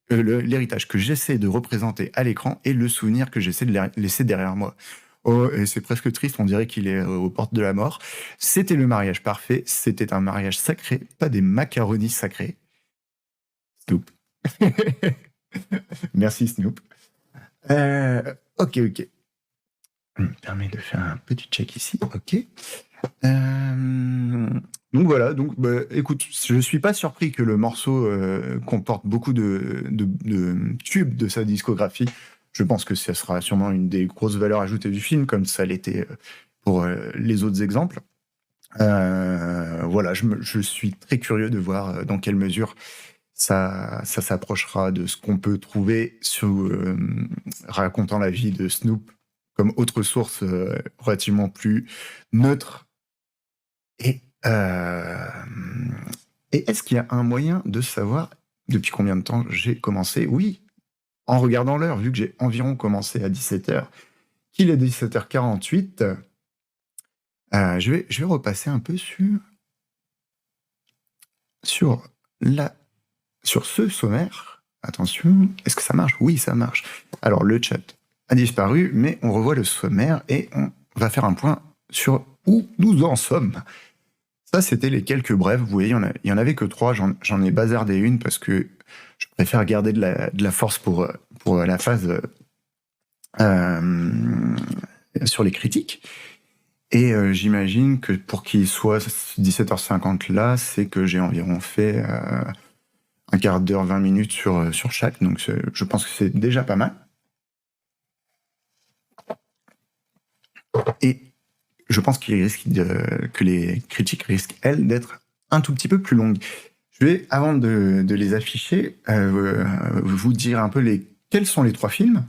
l'héritage que j'essaie de représenter à l'écran et le souvenir que j'essaie de laisser derrière moi. Oh, et c'est presque triste, on dirait qu'il est aux portes de la mort. C'était le mariage parfait, c'était un mariage sacré, pas des macaronis sacrés. Snoop. Merci Snoop. Ok. Je me permets de faire un petit check ici. Ok. Donc voilà, écoute, je suis pas surpris que le morceau comporte beaucoup de tubes de sa discographie. Je pense que ce sera sûrement une des grosses valeurs ajoutées du film, comme ça l'était pour les autres exemples. Voilà, je suis très curieux de voir dans quelle mesure ça s'approchera de ce qu'on peut trouver racontant la vie de Snoop comme autre source relativement plus neutre. Et est-ce qu'il y a un moyen de savoir depuis combien de temps j'ai commencé? Oui, en regardant l'heure, vu que j'ai environ commencé à 17h, qu'il est 17h48, je vais repasser un peu sur ce sommaire. Attention, est-ce que ça marche? Oui, ça marche. Alors, le chat, a disparu, mais on revoit le sommaire et on va faire un point sur où nous en sommes. Ça, c'était les quelques brèves. Vous voyez, il y en avait que 3. J'en ai bazardé une parce que je préfère garder de la force pour la phase sur les critiques. Et j'imagine que pour qu'il soit 17h50 là, c'est que j'ai environ fait un quart d'heure, 20 minutes sur chaque. Donc je pense que c'est déjà pas mal. Et je pense que les critiques risquent, elles, d'être un tout petit peu plus longues. Je vais, avant de les afficher, vous dire un peu quels sont les 3 films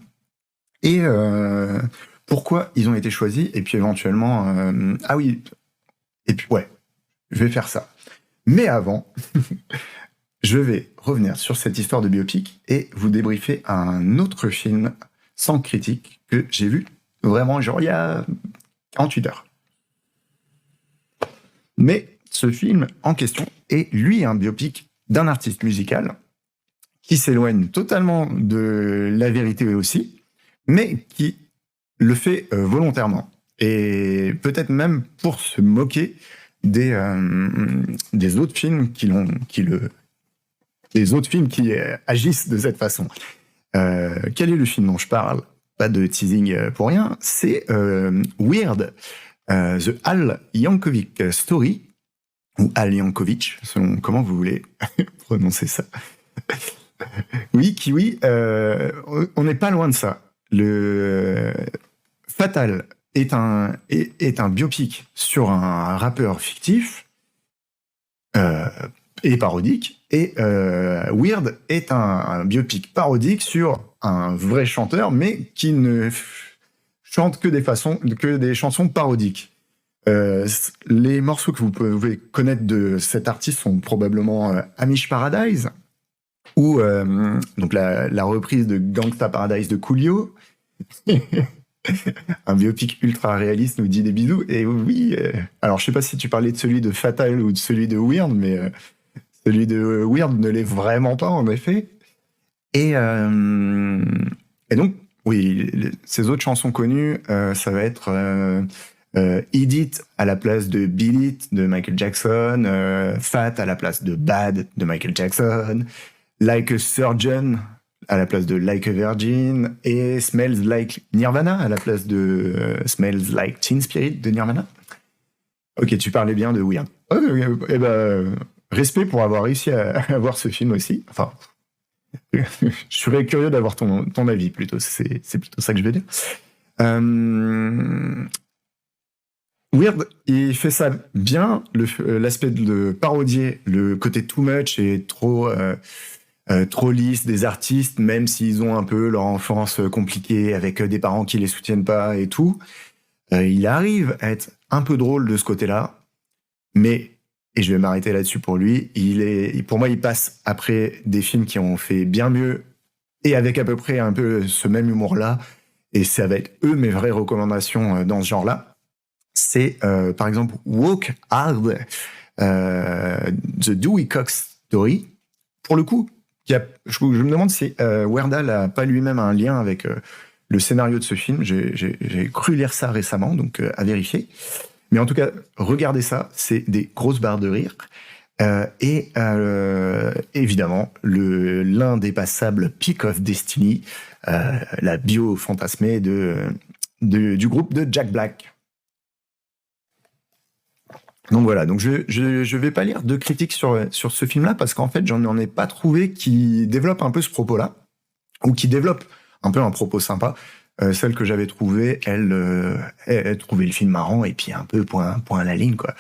et pourquoi ils ont été choisis, et puis éventuellement... ah oui, et puis ouais, je vais faire ça. Mais avant, je vais revenir sur cette histoire de biopic et vous débriefer un autre film sans critique que j'ai vu vraiment genre il y a 48 heures. Mais ce film en question est, lui, un biopic d'un artiste musical qui s'éloigne totalement de la vérité aussi, mais qui le fait volontaèrement. Et peut-être même pour se moquer des autres films des autres films qui agissent de cette façon. Quel est le film dont je parle? Pas de teasing pour rien. C'est Weird, The Al Yankovic Story, ou Al Yankovic, selon comment vous voulez prononcer ça. Oui, Kiwi, on n'est pas loin de ça. Le Fatal est un biopic sur un rappeur fictif et parodique, et Weird est un biopic parodique sur un vrai chanteur, mais qui ne chante que des chansons parodiques. Les morceaux que vous pouvez connaître de cet artiste sont probablement Amish Paradise, ou donc la reprise de Gangsta Paradise de Coolio. Un biopic ultra réaliste, nous dit des bisous. Et oui, alors je sais pas si tu parlais de celui de Fatal ou de celui de Weird, mais celui de Weird ne l'est vraiment pas, en effet. Et donc, oui, ces autres chansons connues, ça va être Eat It à la place de Beat It de Michael Jackson, Fat à la place de Bad de Michael Jackson, Like a Surgeon à la place de Like a Virgin, et Smells Like Nirvana à la place de Smells Like Teen Spirit de Nirvana. Ok, tu parlais bien de Weird. Eh ben, respect pour avoir réussi à voir ce film aussi. Enfin, je serais curieux d'avoir ton avis plutôt. C'est plutôt ça que je vais dire. Weird, il fait ça bien, l'aspect de parodier le côté too much et trop lisse des artistes, même s'ils ont un peu leur enfance compliquée avec des parents qui les soutiennent pas et tout. Il arrive à être un peu drôle de ce côté-là, mais, et je vais m'arrêter là-dessus pour lui, pour moi, il passe après des films qui ont fait bien mieux et avec à peu près un peu ce même humour-là, et ça va être eux mes vraies recommandations dans ce genre-là. C'est par exemple Walk Hard, The Dewey Cox Story. Pour le coup, je me demande si Weird n'a pas lui-même un lien avec le scénario de ce film. J'ai cru lire ça récemment, donc à vérifier. Mais en tout cas, regardez ça, c'est des grosses barres de rire. Et évidemment, l'indépassable Peak of Destiny, la bio fantasmée du groupe de Jack Black. Donc voilà, donc je vais pas lire de critiques sur ce film-là parce qu'en fait, j'en ai pas trouvé qui développe un peu ce propos-là, ou qui développe un peu un propos sympa. Celle que j'avais trouvée, elle trouvait le film marrant et puis un peu point à la ligne, quoi.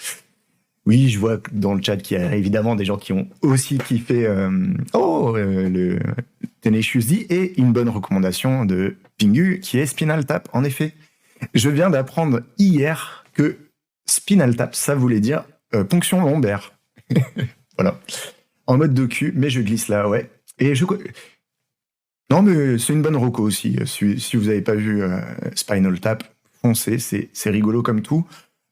Oui, je vois dans le chat qu'il y a évidemment des gens qui ont aussi kiffé le Tenacious D, et une bonne recommandation de Pingu qui est Spinal Tap, en effet. Je viens d'apprendre hier que Spinal Tap, ça voulait dire ponction lombaire. Voilà. En mode docu, mais je glisse là, ouais. Et non, mais c'est une bonne reco aussi. Si vous n'avez pas vu Spinal Tap, foncez, c'est rigolo comme tout.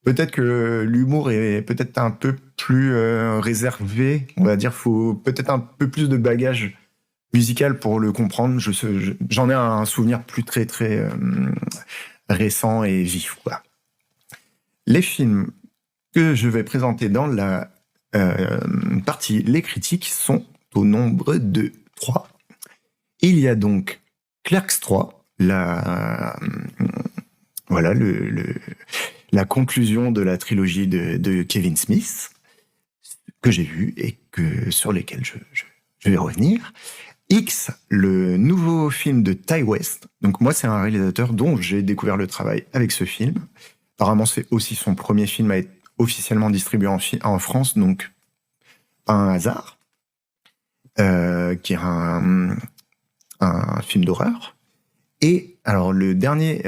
Peut-être que l'humour est peut-être un peu plus réservé, on va dire. Faut peut-être un peu plus de bagage musical pour le comprendre. J'en ai un souvenir plus très très récent et vif, quoi. Les films que je vais présenter dans la partie les critiques sont au nombre de 3. Il y a donc Clerks 3, voilà la conclusion de la trilogie de Kevin Smith, que j'ai vu et sur lesquels je vais revenir. X, le nouveau film de Ty West. Donc moi, c'est un réalisateur dont j'ai découvert le travail avec ce film. Apparemment, c'est aussi son premier film à être officiellement distribué en France, donc pas un hasard. Qui est un film d'horreur. Et alors, le dernier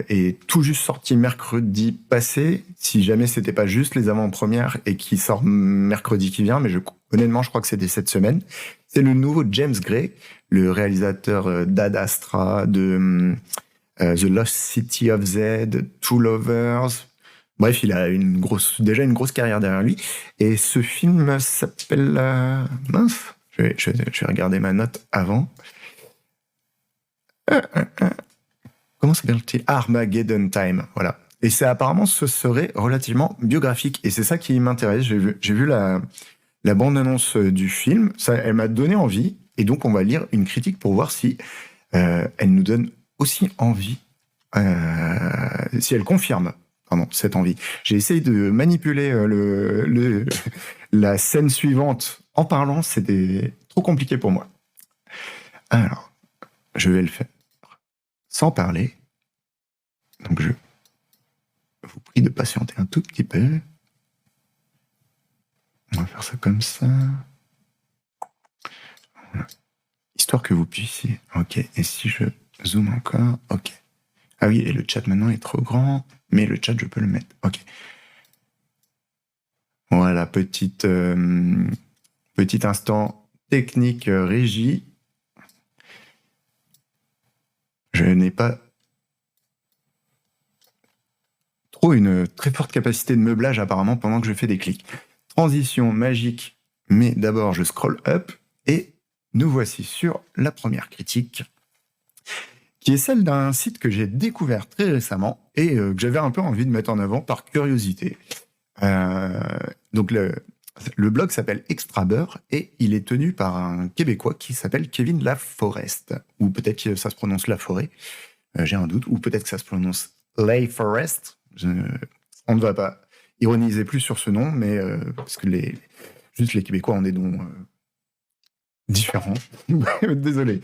est tout juste sorti mercredi passé, si jamais c'était pas juste les avant-premières et qui sort mercredi qui vient, mais honnêtement, je crois que c'était cette semaine. C'est le nouveau James Gray, le réalisateur d'Ad Astra, de The Lost City of Z, Two Lovers. Bref, il a déjà une grosse carrière derrière lui. Et ce film s'appelle... mince, je vais regarder ma note avant. Comment s'appelle-t-il? Armageddon Time, voilà. Et apparemment, ce serait relativement biographique. Et c'est ça qui m'intéresse. J'ai vu la bande-annonce du film. Elle m'a donné envie. Et donc, on va lire une critique pour voir si elle nous donne aussi envie, si elle confirme cette envie. J'ai essayé de manipuler la scène suivante en parlant. C'était trop compliqué pour moi. Alors, je vais le faire sans parler. Donc, je vous prie de patienter un tout petit peu. On va faire ça comme ça. Voilà. Histoire que vous puissiez... Ok, et si je zoome encore... Ok. Ah oui, et le chat maintenant est trop grand, mais le chat, je peux le mettre. Ok. Voilà, petit instant technique régie. Je n'ai pas trop une très forte capacité de meublage apparemment pendant que je fais des clics. Transition magique, mais d'abord je scroll up et nous voici sur la première critique, qui est celle d'un site que j'ai découvert très récemment et que j'avais un peu envie de mettre en avant par curiosité. Donc le blog s'appelle Extrabeurre et il est tenu par un Québécois qui s'appelle Kevin Laforest, ou peut-être que ça se prononce Laforêt, j'ai un doute, ou peut-être que ça se prononce Laforest. On ne va pas ironiser plus sur ce nom, mais parce que juste les Québécois ont des noms différents. Désolé.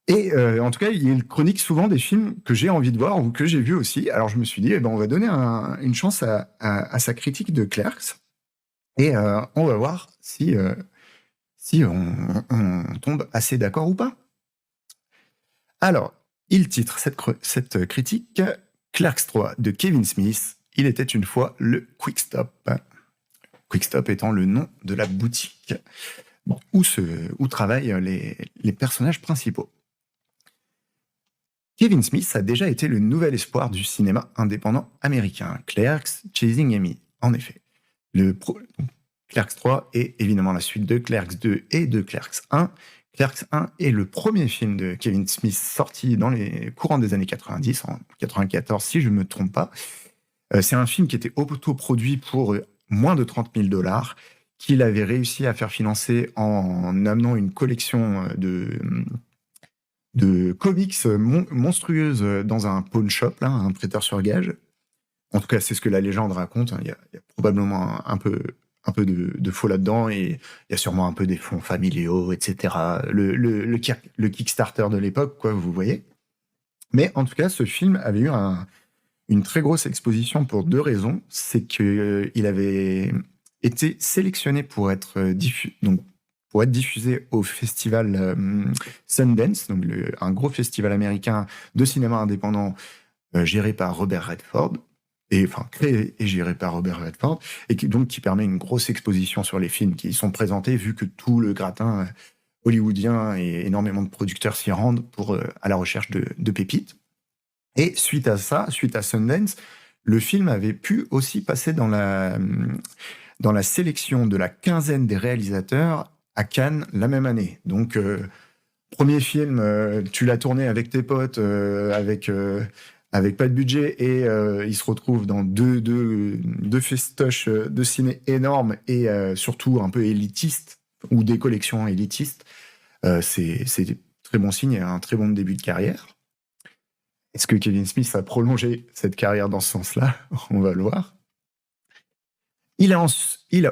Et en tout cas, il chronique souvent des films que j'ai envie de voir ou que j'ai vus aussi. Alors je me suis dit, on va donner une chance à sa critique de Clerks. Et on va voir si on tombe assez d'accord ou pas. Alors, il titre cette critique Clerks 3 de Kevin Smith. Il était une fois le Quick Stop. Quick Stop étant le nom de la boutique où travaillent les personnages principaux. Kevin Smith a déjà été le nouvel espoir du cinéma indépendant américain. Clerks, Chasing Amy, en effet. Clerks 3 est évidemment la suite de Clerks 2 et de Clerks 1. Clerks 1 est le premier film de Kevin Smith sorti dans les courants des années 90, en 94 si je ne me trompe pas. C'est un film qui était autoproduit pour moins de 30 000 $, qu'il avait réussi à faire financer en amenant une collection de comics monstrueuses dans un pawn shop, là, un prêteur sur gage. En tout cas, c'est ce que la légende raconte. Il y a probablement un peu de faux là-dedans, et il y a sûrement un peu des fonds familiaux, etc. Le Kickstarter de l'époque, quoi, vous voyez. Mais en tout cas, ce film avait eu une très grosse exposition pour 2 raisons. C'est qu'il avait été sélectionné pour être diffusé au festival Sundance, donc un gros festival américain de cinéma indépendant géré par Robert Redford, créé et géré par Robert Redford, et qui permet une grosse exposition sur les films qui y sont présentés, vu que tout le gratin hollywoodien et énormément de producteurs s'y rendent à la recherche de pépites. Et suite à Sundance, le film avait pu aussi passer dans la sélection de la quinzaine des réalisateurs à Cannes la même année. Donc, premier film, tu l'as tourné avec tes potes, avec pas de budget, et ils se retrouvent dans deux festoches de ciné énormes et surtout un peu élitistes, ou des collections élitistes. C'est très bon signe et un très bon début de carrière. Est-ce que Kevin Smith a prolongé cette carrière dans ce sens-là? On va le voir. Il a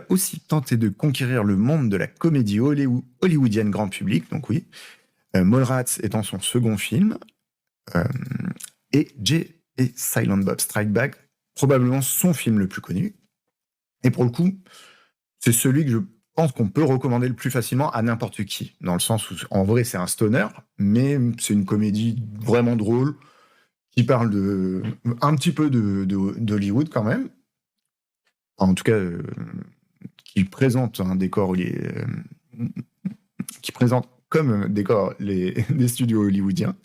aussi tenté de conquérir le monde de la comédie hollywoodienne grand public, donc oui, Mallrats étant son second film, et Jay et Silent Bob Strike Back, probablement son film le plus connu. Et pour le coup, c'est celui que je pense qu'on peut recommander le plus facilement à n'importe qui, dans le sens où, en vrai, c'est un stoner, mais c'est une comédie vraiment drôle, qui parle un petit peu d'Hollywood quand même. Enfin, en tout cas, qui présente un décor, qui présente comme décor des studios hollywoodiens.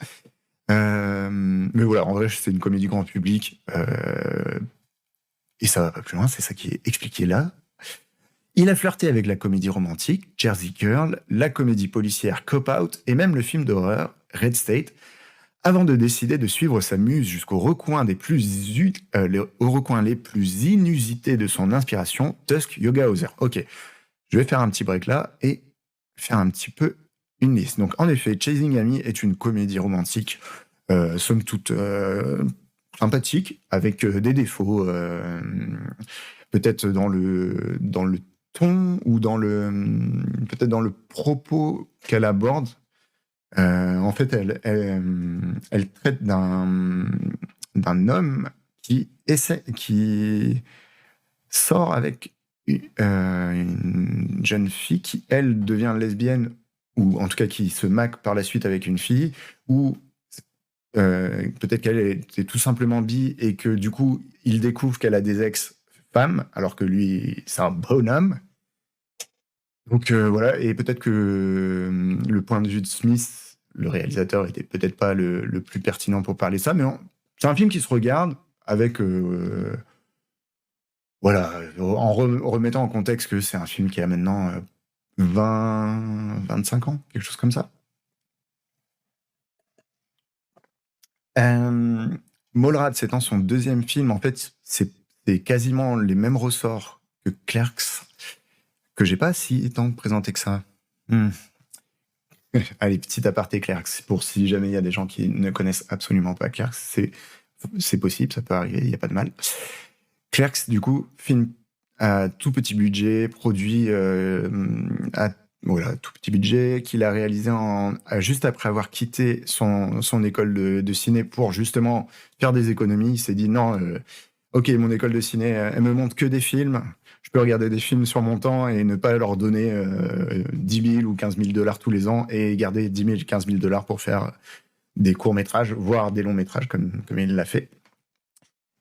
Mais voilà, en vrai, c'est une comédie grand public. Et ça va pas plus loin, c'est ça qui est expliqué là. Il a flirté avec la comédie romantique, Jersey Girl, la comédie policière Cop Out et même le film d'horreur Red State, avant de décider de suivre sa muse jusqu'aux recoins les plus inusités de son inspiration, Tusk Yoga Hauser. Ok, je vais faire un petit break là et faire un petit peu une liste. Donc en effet, Chasing Amy est une comédie romantique, somme toute sympathique, avec des défauts, peut-être dans le ton ou peut-être dans le propos qu'elle aborde. En fait, elle traite d'un homme qui sort avec une jeune fille qui, elle, devient lesbienne, ou en tout cas qui se maque par la suite avec une fille, ou peut-être qu'elle était tout simplement bi et que du coup, il découvre qu'elle a des ex-femmes, alors que lui, c'est un bonhomme. Donc voilà, et peut-être que le point de vue de Smith, le réalisateur, était peut-être pas le plus pertinent pour parler de ça, mais c'est un film qui se regarde avec... voilà, en remettant en contexte que c'est un film qui a maintenant 25 ans, quelque chose comme ça. Mallrats étant son deuxième film, en fait, c'est quasiment les mêmes ressorts que Clerks, que j'ai pas si tant présenté que ça. Allez, petit aparté Clerks, pour si jamais il y a des gens qui ne connaissent absolument pas Clerks, c'est possible, ça peut arriver, il n'y a pas de mal. Clerks, du coup, film à tout petit budget, produit tout petit budget, qu'il a réalisé juste après avoir quitté son école de ciné pour justement faire des économies. Il s'est dit non, ok, mon école de ciné, elle me montre que des films. Je peux regarder des films sur mon temps et ne pas leur donner 10 000 ou 15 000 $ tous les ans et garder 10 000, 15 000 $ pour faire des courts-métrages, voire des longs-métrages comme il l'a fait.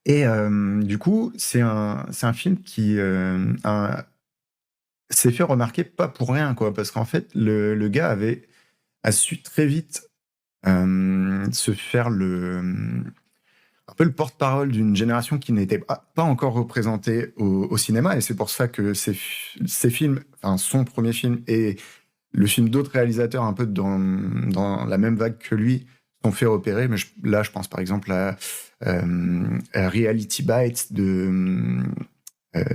Et du coup, c'est un film qui s'est fait remarquer pas pour rien, quoi, parce qu'en fait, le gars a su très vite se faire un peu le porte-parole d'une génération qui n'était pas encore représentée au cinéma, et c'est pour ça que ses films, enfin son premier film et le film d'autres réalisateurs un peu dans la même vague que lui sont fait repérer. Mais là, je pense par exemple à Reality Bites de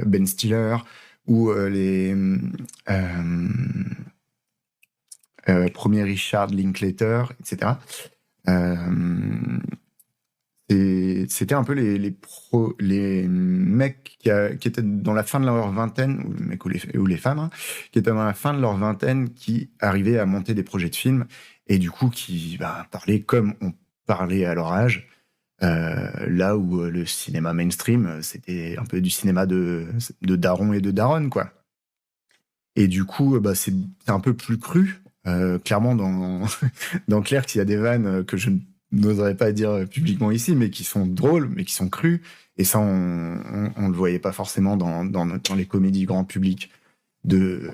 Ben Stiller, ou les premiers Richard Linklater, etc. C'était un peu les mecs qui étaient dans la fin de leur vingtaine, ou les mecs ou les femmes, hein, qui étaient dans la fin de leur vingtaine, qui arrivaient à monter des projets de films, et du coup qui parlaient comme on parlait à leur âge, là où le cinéma mainstream, c'était un peu du cinéma de daron et de daronne, quoi. Et du coup, c'est un peu plus cru. Clairement, dans Clerks, il y a des vannes que je n'oserais pas dire publiquement ici, mais qui sont drôles, mais qui sont crues. Et ça, on le voyait pas forcément dans les comédies grand public de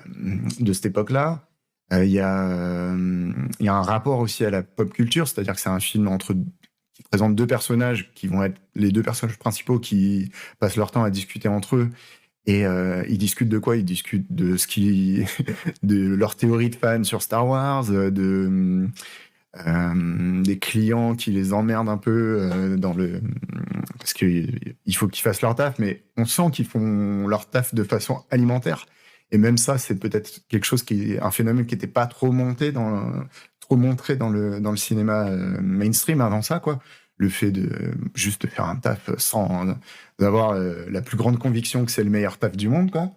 cette époque-là. Il y a un rapport aussi à la pop culture, c'est-à-dire que c'est un film qui présente deux personnages qui vont être les deux personnages principaux qui passent leur temps à discuter entre eux Et ils discutent de quoi? Ils discutent de ce qui, de leur théorie de fans sur Star Wars, des clients qui les emmerdent un peu parce qu'il faut qu'ils fassent leur taf, mais on sent qu'ils font leur taf de façon alimentaire. Et même ça, c'est peut-être quelque chose un phénomène qui n'était pas trop trop montré dans le cinéma mainstream avant ça, quoi. Le fait de juste faire un taf sans avoir la plus grande conviction que c'est le meilleur taf du monde, quoi.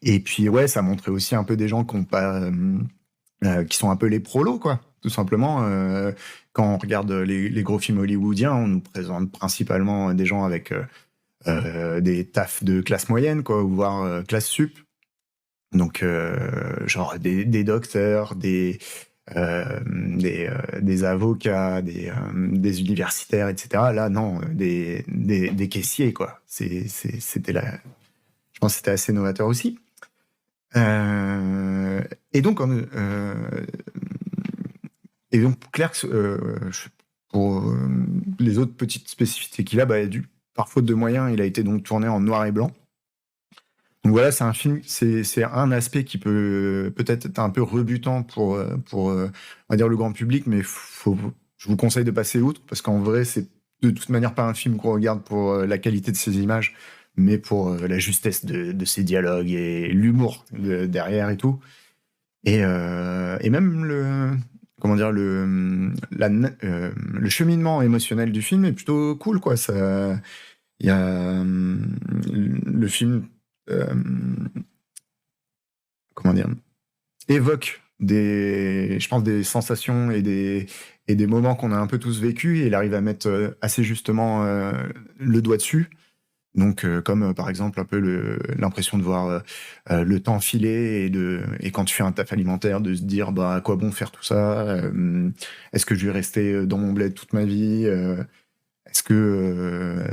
Et puis, ouais, ça montrait aussi un peu des gens qui sont un peu les prolos, quoi. Tout simplement, quand on regarde les gros films hollywoodiens, on nous présente principalement des gens avec des tafs de classe moyenne, quoi, voire classe sup. Donc, genre des docteurs, des avocats, des universitaires, etc. Là, non, des caissiers, quoi. C'était là. Je pense que c'était assez novateur aussi. Et donc, Clerks, pour les autres petites spécificités qu'il a, par faute de moyens, il a été donc tourné en noir et blanc. Donc voilà, c'est un film, c'est un aspect qui peut-être être un peu rebutant pour on va dire le grand public, mais je vous conseille de passer outre, parce qu'en vrai, c'est de toute manière pas un film qu'on regarde pour la qualité de ses images, mais pour la justesse de ses dialogues et l'humour derrière et tout. Et même comment dire, le cheminement émotionnel du film est plutôt cool, quoi. Il y a le film, comment dire, évoque je pense, des sensations et des moments qu'on a un peu tous vécus, et il arrive à mettre assez justement le doigt dessus. Donc, comme par exemple un peu l'impression de voir le temps filer, et quand tu fais un taf alimentaire, de se dire à quoi bon faire tout ça, est-ce que je vais rester dans mon bled toute ma vie, est-ce que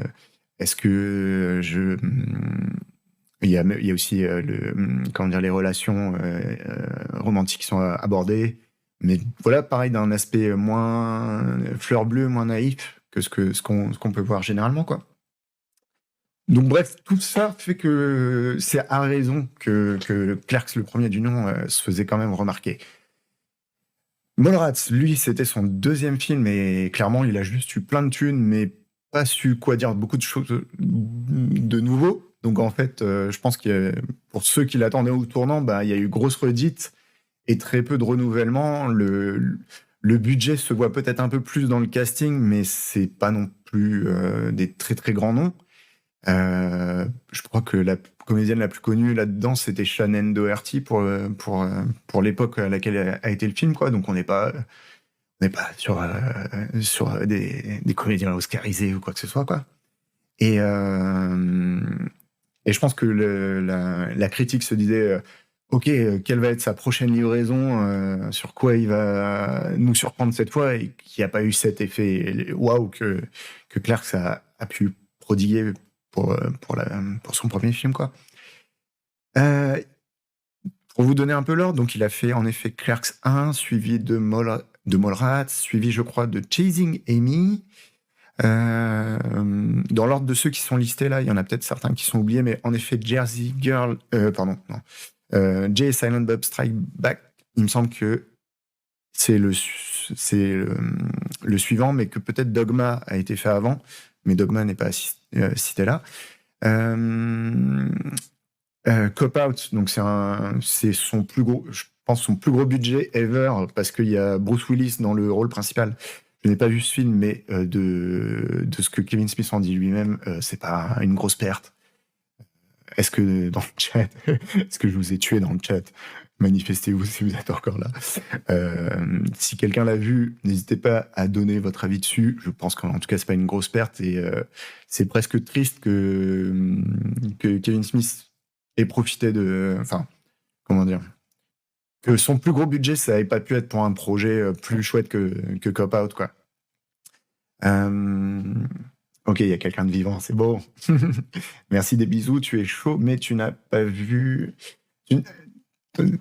il y a aussi comment dire, les relations romantiques qui sont abordées, mais voilà, pareil, d'un aspect moins fleur bleue, moins naïf que ce qu'on peut voir généralement, quoi. Donc bref, tout ça fait que c'est à raison que Clerks, le premier du nom, se faisait quand même remarquer. Mallrats, lui, c'était son deuxième film, et clairement, il a juste eu plein de thunes, mais pas su quoi dire beaucoup de choses de nouveau. Donc en fait, je pense que pour ceux qui l'attendaient au tournant, il y a eu grosse redite et très peu de renouvellement. Le budget se voit peut-être un peu plus dans le casting, mais c'est pas non plus des très très grands noms. Je crois que la comédienne la plus connue là-dedans, c'était Shannon Doherty pour l'époque à laquelle a été le film, quoi. Donc on n'est pas sur des comédiens oscarisés ou quoi que ce soit, quoi. Et je pense que la critique se disait, ok, quelle va être sa prochaine livraison, sur quoi il va nous surprendre cette fois, et qu'il n'y a pas eu cet effet waouh que Clerks a pu prodiguer pour son premier film, quoi. Pour vous donner un peu l'ordre, donc il a fait en effet Clerks 1, suivi de Mallrats, suivi, je crois, de Chasing Amy. Dans l'ordre de ceux qui sont listés là, il y en a peut-être certains qui sont oubliés, mais en effet, Jersey Girl, pardon, non. Jay Silent Bob Strike Back, il me semble que c'est le suivant, mais que peut-être Dogma a été fait avant, mais Dogma n'est pas cité là. Cop Out, donc c'est son plus gros, je pense, son plus gros budget ever, parce qu'il y a Bruce Willis dans le rôle principal. Je n'ai pas vu ce film, mais de ce que Kevin Smith en dit lui-même, c'est pas une grosse perte. Est-ce que dans le chat, est-ce que je vous ai tué dans le chat? Manifestez-vous si vous êtes encore là. Si quelqu'un l'a vu, n'hésitez pas à donner votre avis dessus. Je pense qu'en tout cas, c'est pas une grosse perte, et c'est presque triste que Kevin Smith ait profité enfin, comment dire, que son plus gros budget, ça n'avait pas pu être pour un projet plus chouette que Cop Out, quoi. Ok, il y a quelqu'un de vivant, c'est beau. Merci, des bisous, tu es chaud, mais tu n'as pas vu...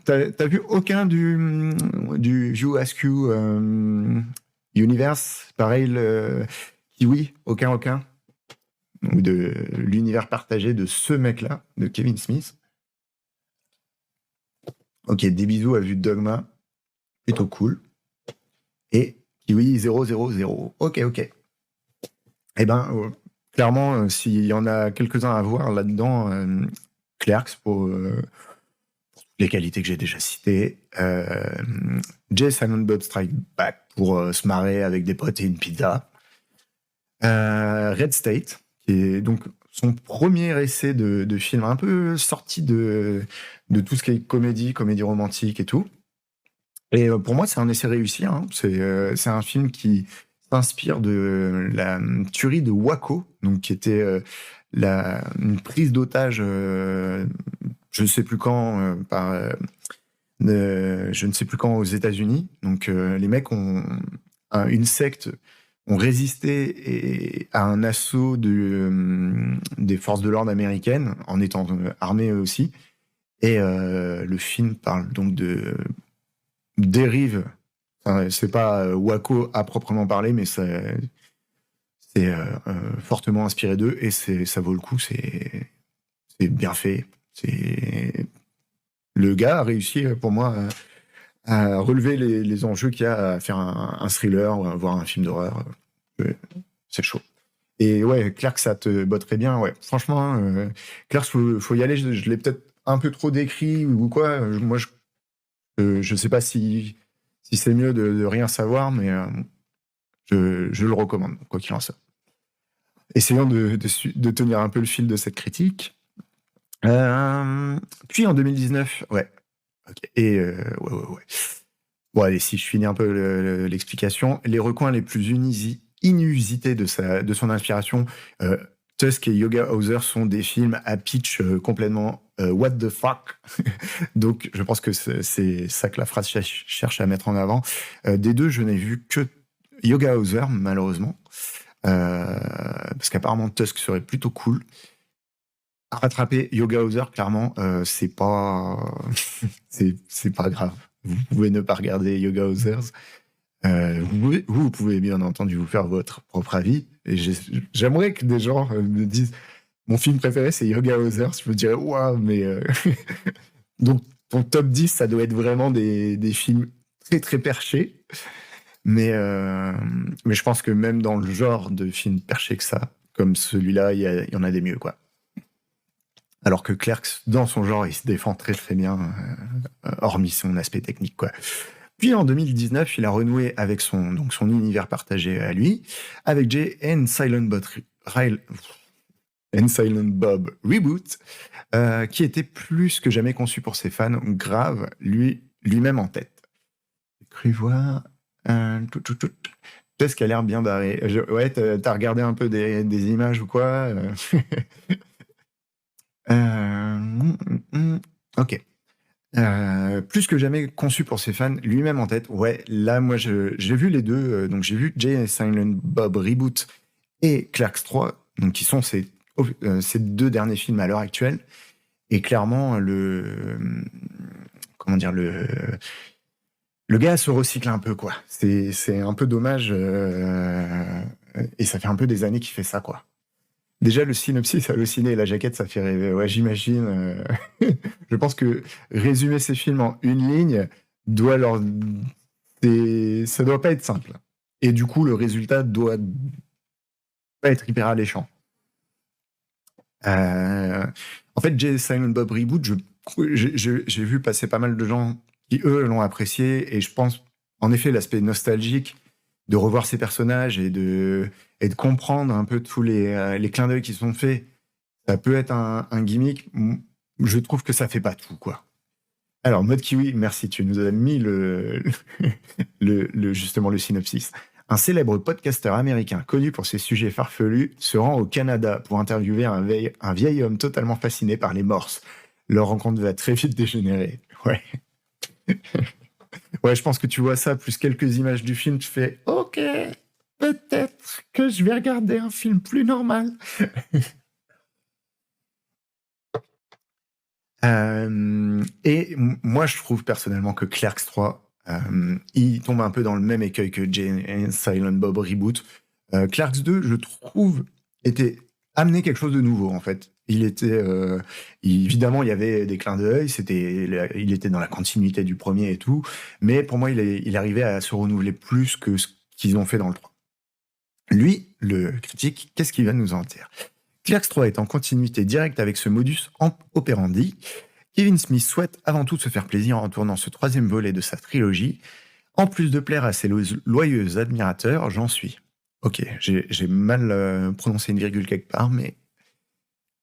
T'as vu aucun du You Ask You Universe? Pareil, Kiwi? Aucun? ou de l'univers partagé de ce mec-là, de Kevin Smith. Ok, des bisous à vue de Dogma, plutôt cool. Et Kiwi 000. Ok. Eh ben, clairement, s'il y en a quelques-uns à voir là-dedans, Clerks pour les qualités que j'ai déjà citées, Jay Silent Bob Strike Back pour se marrer avec des potes et une pizza, Red State, qui est donc son premier essai de film un peu sorti de tout ce qui est comédie romantique et tout. Et pour moi, c'est un essai réussi. Hein. C'est un film qui s'inspire de la tuerie de Waco, donc qui était une prise d'otage, je ne sais plus quand, je ne sais plus quand aux États-Unis. Donc les mecs une secte ont résisté à un assaut des forces de l'ordre américaines en étant armés eux aussi. Et le film parle donc de dérive. Enfin, c'est pas Waco à proprement parler, mais c'est fortement inspiré d'eux et ça vaut le coup. C'est bien fait. Le gars a réussi pour moi à relever les enjeux qu'il y a à faire un thriller ou à voir un film d'horreur. C'est chaud. Et ouais, Clerks, ça te botterait bien. Ouais, franchement, Clerks, faut y aller. Je l'ai peut-être un peu trop décrit ou quoi. Moi, je sais pas si c'est mieux de rien savoir, mais je le recommande, quoi qu'il en soit. Essayons de tenir un peu le fil de cette critique. Puis en 2019, ouais. Okay. Et ouais. Bon, allez, si je finis un peu l'explication, les recoins les plus inusités de son inspiration, Tusk et Yoga Hauser sont des films à pitch complètement what the fuck. Donc, je pense que c'est ça que la phrase cherche à mettre en avant. Des deux, je n'ai vu que Yoga Hauser, malheureusement. Parce qu'apparemment, Tusk serait plutôt cool. À rattraper Yoga Hauser, clairement, c'est pas... c'est pas grave. Vous pouvez ne pas regarder Yoga Hausers. Vous pouvez bien entendu vous faire votre propre avis. Et j'aimerais que des gens me disent mon film préféré, c'est Yoga Hausers. Je me dirais, waouh, mais. Donc, ton top 10, ça doit être vraiment des films très, très perchés. Mais je pense que même dans le genre de films perchés que ça, comme celui-là, il y en a des mieux, quoi. Alors que Clerks, dans son genre, il se défend très, très bien, hormis son aspect technique, quoi. Puis en 2019, il a renoué avec son univers partagé à lui, avec Jay and Silent Bob Reboot, qui était plus que jamais conçu pour ses fans, grave, lui-même en tête. J'ai cru voir... Qu'est-ce qui a l'air bien barré. Ouais, t'as regardé un peu des images ou quoi Ok. Plus que jamais conçu pour ses fans, lui-même en tête. Ouais, là, moi, j'ai vu les deux. Donc, j'ai vu Jay and Silent Bob Reboot et Clerks 3, donc, qui sont ces deux derniers films à l'heure actuelle. Et clairement, comment dire, le gars se recycle un peu, quoi. C'est un peu dommage. Et ça fait un peu des années qu'il fait ça, quoi. Déjà, le synopsis halluciné et la jaquette, ça fait rêver. Ouais, j'imagine. Je pense que résumer ces films en une ligne ça doit pas être simple. Et du coup, le résultat doit pas être hyper alléchant. En fait, Jay Silent Bob Reboot, j'ai vu passer pas mal de gens qui, eux, l'ont apprécié. Et je pense, en effet, l'aspect nostalgique de revoir ces personnages et de comprendre un peu tous les clins d'œil qui sont faits, ça peut être un gimmick. Je trouve que ça fait pas tout, quoi. Alors, Mode Kiwi, merci, tu nous as mis justement le synopsis. Un célèbre podcasteur américain connu pour ses sujets farfelus se rend au Canada pour interviewer un vieil homme totalement fasciné par les morses. Leur rencontre va très vite dégénérer. Ouais. Ouais, je pense que tu vois ça, plus quelques images du film, tu fais « Ok, peut-être que je vais regarder un film plus normal. » Et moi, je trouve personnellement que Clerks 3, il tombe un peu dans le même écueil que Jay and Silent Bob Reboot. Clerks 2, je trouve, était amener quelque chose de nouveau, en fait. Évidemment, il y avait des clins d'œil, il était dans la continuité du premier et tout, mais pour moi, il arrivait à se renouveler plus que ce qu'ils ont fait dans le 3. Lui, le critique, qu'est-ce qu'il va nous en dire? Clerks 3 est en continuité directe avec ce modus operandi. Kevin Smith souhaite avant tout se faire plaisir en tournant ce troisième volet de sa trilogie. En plus de plaire à ses loyaux admirateurs, j'en suis. Ok, j'ai mal prononcé une virgule quelque part, mais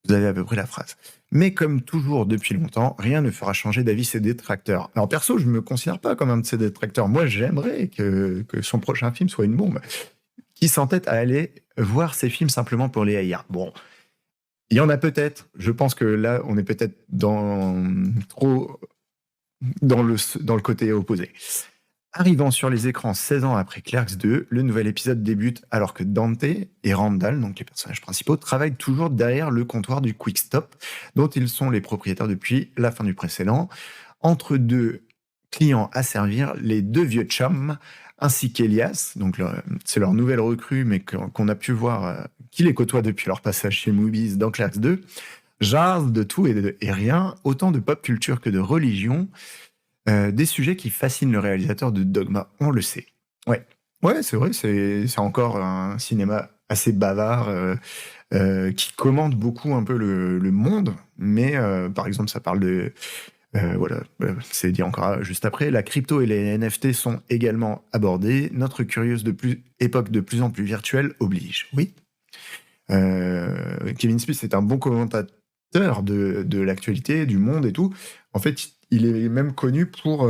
vous avez à peu près la phrase. Mais comme toujours depuis longtemps, rien ne fera changer d'avis ses détracteurs. Alors perso, je me considère pas comme un de ses détracteurs. Moi, j'aimerais que son prochain film soit une bombe. Qui s'entête à aller voir ses films simplement pour les haïr. Bon, il y en a peut-être. Je pense que là, on est peut-être trop dans le côté opposé. Arrivant sur les écrans 16 ans après Clerks 2, le nouvel épisode débute alors que Dante et Randall, donc les personnages principaux, travaillent toujours derrière le comptoir du Quick Stop, dont ils sont les propriétaires depuis la fin du précédent. Entre deux clients à servir, les deux vieux chums, ainsi qu'Elias, donc c'est leur nouvelle recrue, mais qu'on a pu voir, qui les côtoie depuis leur passage chez Movies dans Clerks 2, jasent de tout et rien, autant de pop culture que de religion, des sujets qui fascinent le réalisateur de Dogma, on le sait. Ouais, c'est vrai, c'est encore un cinéma assez bavard, qui commente beaucoup un peu le monde, mais par exemple, ça parle de... voilà, c'est dit encore juste après, la crypto et les NFT sont également abordés. Notre curieuse époque de plus en plus virtuelle oblige. Oui. Kevin Smith est un bon commentateur de l'actualité, du monde et tout. En fait, il est même connu pour...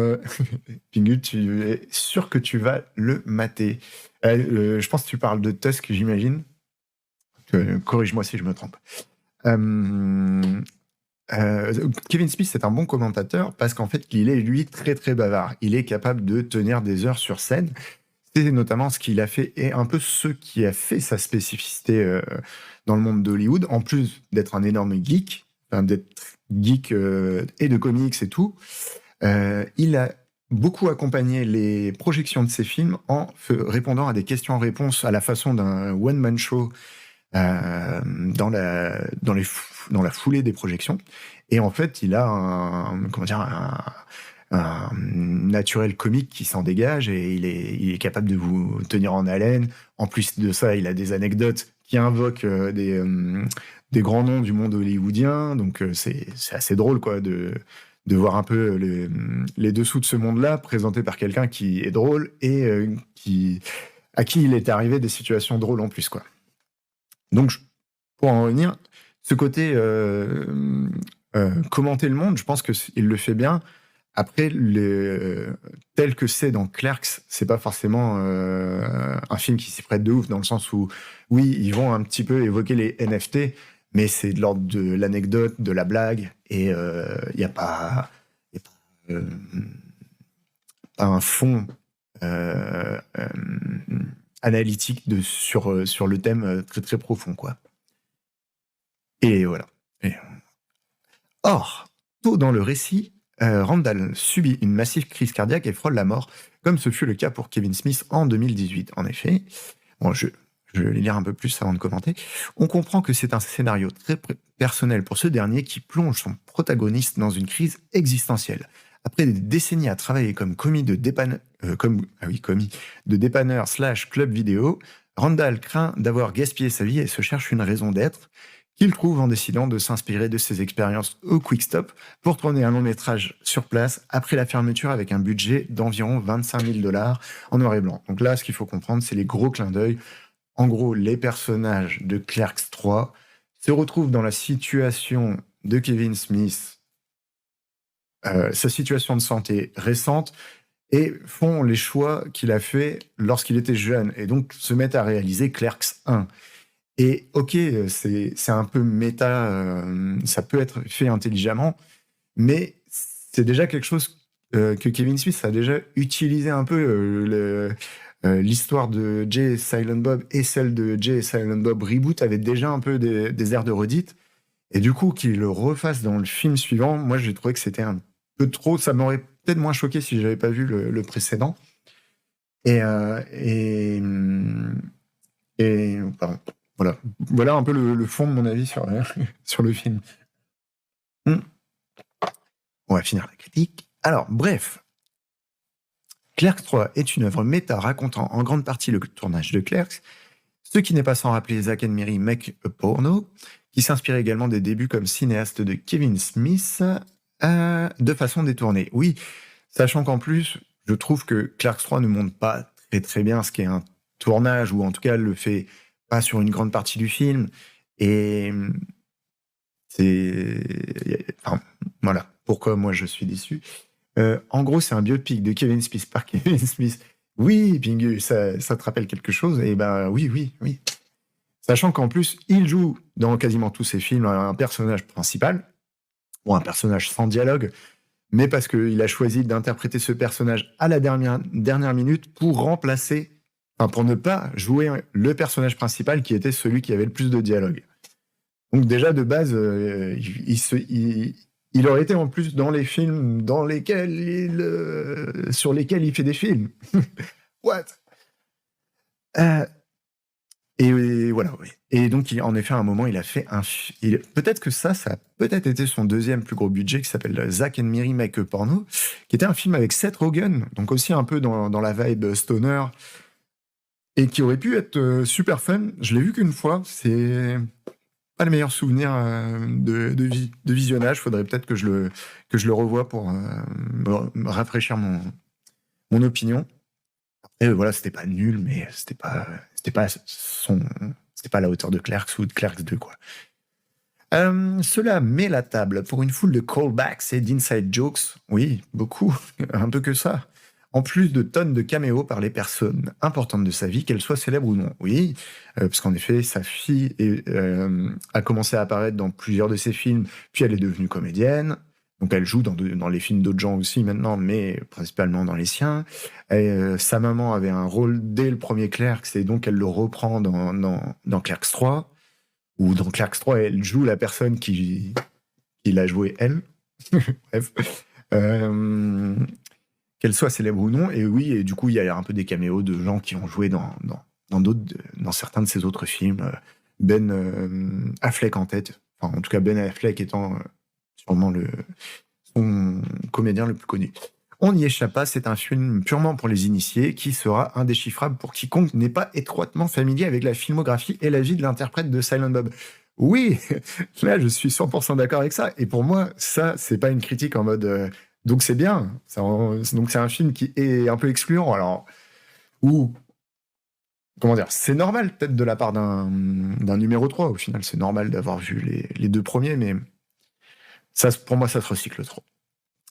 Pingu, tu es sûr que tu vas le mater. Je pense que tu parles de Tusk, j'imagine. Corrige-moi si je me trompe. Kevin Smith est un bon commentateur parce qu'en fait, il est, lui, très très bavard. Il est capable de tenir des heures sur scène. C'est notamment ce qu'il a fait et un peu ce qui a fait sa spécificité dans le monde d'Hollywood, en plus d'être un énorme geek, d'être geek et de comics et tout. Il a beaucoup accompagné les projections de ses films en répondant à des questions-réponses à la façon d'un one-man show dans la foulée des projections. Et en fait, il a un naturel comique qui s'en dégage et il est capable de vous tenir en haleine. En plus de ça, il a des anecdotes qui invoquent des grands noms du monde hollywoodien. Donc, c'est assez drôle, quoi, de voir un peu les dessous de ce monde-là présenté par quelqu'un qui est drôle et à qui il est arrivé des situations drôles en plus, quoi. Donc, pour en revenir, ce côté commenter le monde, je pense qu'il le fait bien. Après, tel que c'est dans Clerks, c'est pas forcément un film qui s'y prête de ouf, dans le sens où, oui, ils vont un petit peu évoquer les NFT, mais c'est de l'ordre de l'anecdote, de la blague, et il n'y a pas, pas un fond analytique sur le thème très très profond, quoi. Et voilà. Or, tôt dans le récit, Randall subit une massive crise cardiaque et frôle la mort, comme ce fut le cas pour Kevin Smith en 2018. En effet, bon, je vais lire un peu plus avant de commenter. On comprend que c'est un scénario très personnel pour ce dernier qui plonge son protagoniste dans une crise existentielle. Après des décennies à travailler comme commis de dépanneur / club vidéo, Randall craint d'avoir gaspillé sa vie et se cherche une raison d'être, qu'il trouve en décidant de s'inspirer de ses expériences au Quick Stop pour tourner un long métrage sur place après la fermeture avec un budget d'environ 25 000 $ en noir et blanc. Donc là, ce qu'il faut comprendre, c'est les gros clins d'œil. En gros, les personnages de Clerks 3 se retrouvent dans la situation de Kevin Smith, sa situation de santé récente, et font les choix qu'il a fait lorsqu'il était jeune, et donc se mettent à réaliser Clerks 1. Et ok, c'est un peu méta, ça peut être fait intelligemment, mais c'est déjà quelque chose que Kevin Smith a déjà utilisé un peu. L'histoire de Jay et Silent Bob et celle de Jay et Silent Bob Reboot avaient déjà un peu des airs de redite. Et du coup, qu'il le refasse dans le film suivant, moi j'ai trouvé que c'était un peu trop. Ça m'aurait peut-être moins choqué si j'avais pas vu le précédent. Et pardon. Voilà un peu le fond de mon avis sur, sur le film. Hmm. On va finir la critique. Alors, bref, Clerks 3 est une œuvre méta racontant en grande partie le tournage de Clerks, ce qui n'est pas sans rappeler Zack and Miri Make a Porno, qui s'inspire également des débuts comme cinéaste de Kevin Smith, de façon détournée. Oui, sachant qu'en plus, je trouve que Clerks 3 ne montre pas très très bien ce qu'est un tournage, ou en tout cas le fait pas sur une grande partie du film, et enfin, voilà pourquoi moi je suis déçu. En gros, c'est un biopic de Kevin Smith par Kevin Smith. Oui, Pingu, ça te rappelle quelque chose? Eh ben oui. Sachant qu'en plus, il joue dans quasiment tous ses films un personnage principal, ou un personnage sans dialogue, mais parce qu'il a choisi d'interpréter ce personnage à la dernière minute pour remplacer, enfin pour ne pas jouer le personnage principal qui était celui qui avait le plus de dialogue. Donc déjà de base, il aurait été en plus dans les films sur lesquels il fait des films. What? Et voilà, oui. Et donc, en effet, à un moment, il a fait peut-être que ça a peut-être été son deuxième plus gros budget, qui s'appelle Zack and Miri Make a Porno, qui était un film avec Seth Rogen, donc aussi un peu dans la vibe stoner, et qui aurait pu être super fun. Je l'ai vu qu'une fois, c'est pas le meilleur souvenir de visionnage. Faudrait peut-être que je le revoie pour me rafraîchir mon opinion. Et voilà, c'était pas nul, mais c'était pas à la hauteur de Clerks ou de Clerks 2, quoi. Cela met la table pour une foule de callbacks et d'inside jokes. Oui, beaucoup, un peu que ça. En plus de tonnes de caméos par les personnes importantes de sa vie, qu'elles soient célèbres ou non. Oui, parce qu'en effet, sa fille a commencé à apparaître dans plusieurs de ses films, puis elle est devenue comédienne. Donc elle joue dans les films d'autres gens aussi maintenant, mais principalement dans les siens. Sa maman avait un rôle dès le premier Clerks, et donc elle le reprend dans Clerks 3. Ou dans Clerks 3, elle joue la personne qui l'a joué elle. Bref. Qu'elle soit célèbre ou non. Et oui, et du coup, il y a un peu des caméos de gens qui ont joué dans certains de ses autres films. Ben Affleck en tête. Enfin, en tout cas, Ben Affleck étant sûrement son comédien le plus connu. On n'y échappe pas, c'est un film purement pour les initiés qui sera indéchiffrable pour quiconque n'est pas étroitement familier avec la filmographie et la vie de l'interprète de Silent Bob. Oui, là je suis 100% d'accord avec ça. Et pour moi, ça, c'est pas une critique en mode donc c'est bien. Donc c'est un film qui est un peu excluant. Alors, ou comment dire, c'est normal peut-être de la part d'un numéro 3. Au final, c'est normal d'avoir vu les deux premiers, mais ça, pour moi, ça se recycle trop.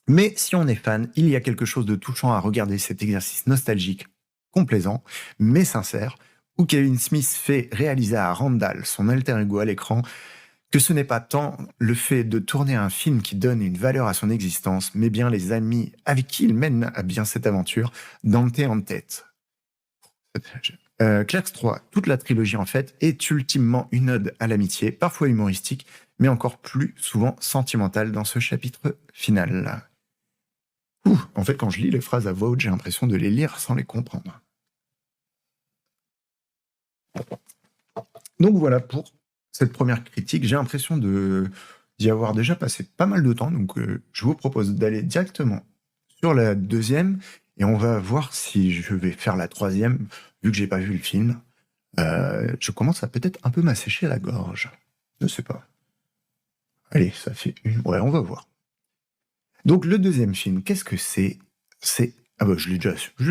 Mais si on est fan, il y a quelque chose de touchant à regarder cet exercice nostalgique, complaisant, mais sincère, où Kevin Smith fait réaliser à Randall, son alter ego à l'écran, que ce n'est pas tant le fait de tourner un film qui donne une valeur à son existence, mais bien les amis avec qui il mène à bien cette aventure, Dante en tête. Clerks 3, toute la trilogie en fait, est ultimement une ode à l'amitié, parfois humoristique, mais encore plus souvent sentimentale dans ce chapitre final. En fait, quand je lis les phrases à voix haute, j'ai l'impression de les lire sans les comprendre. Donc voilà pour cette première critique. J'ai l'impression d'y avoir déjà passé pas mal de temps, donc je vous propose d'aller directement sur la deuxième, et on va voir si je vais faire la troisième, vu que j'ai pas vu le film. Je commence à peut-être un peu m'assécher la gorge. Je sais pas. Allez, ça fait une... Ouais, on va voir. Donc le deuxième film, qu'est-ce que c'est? Je l'ai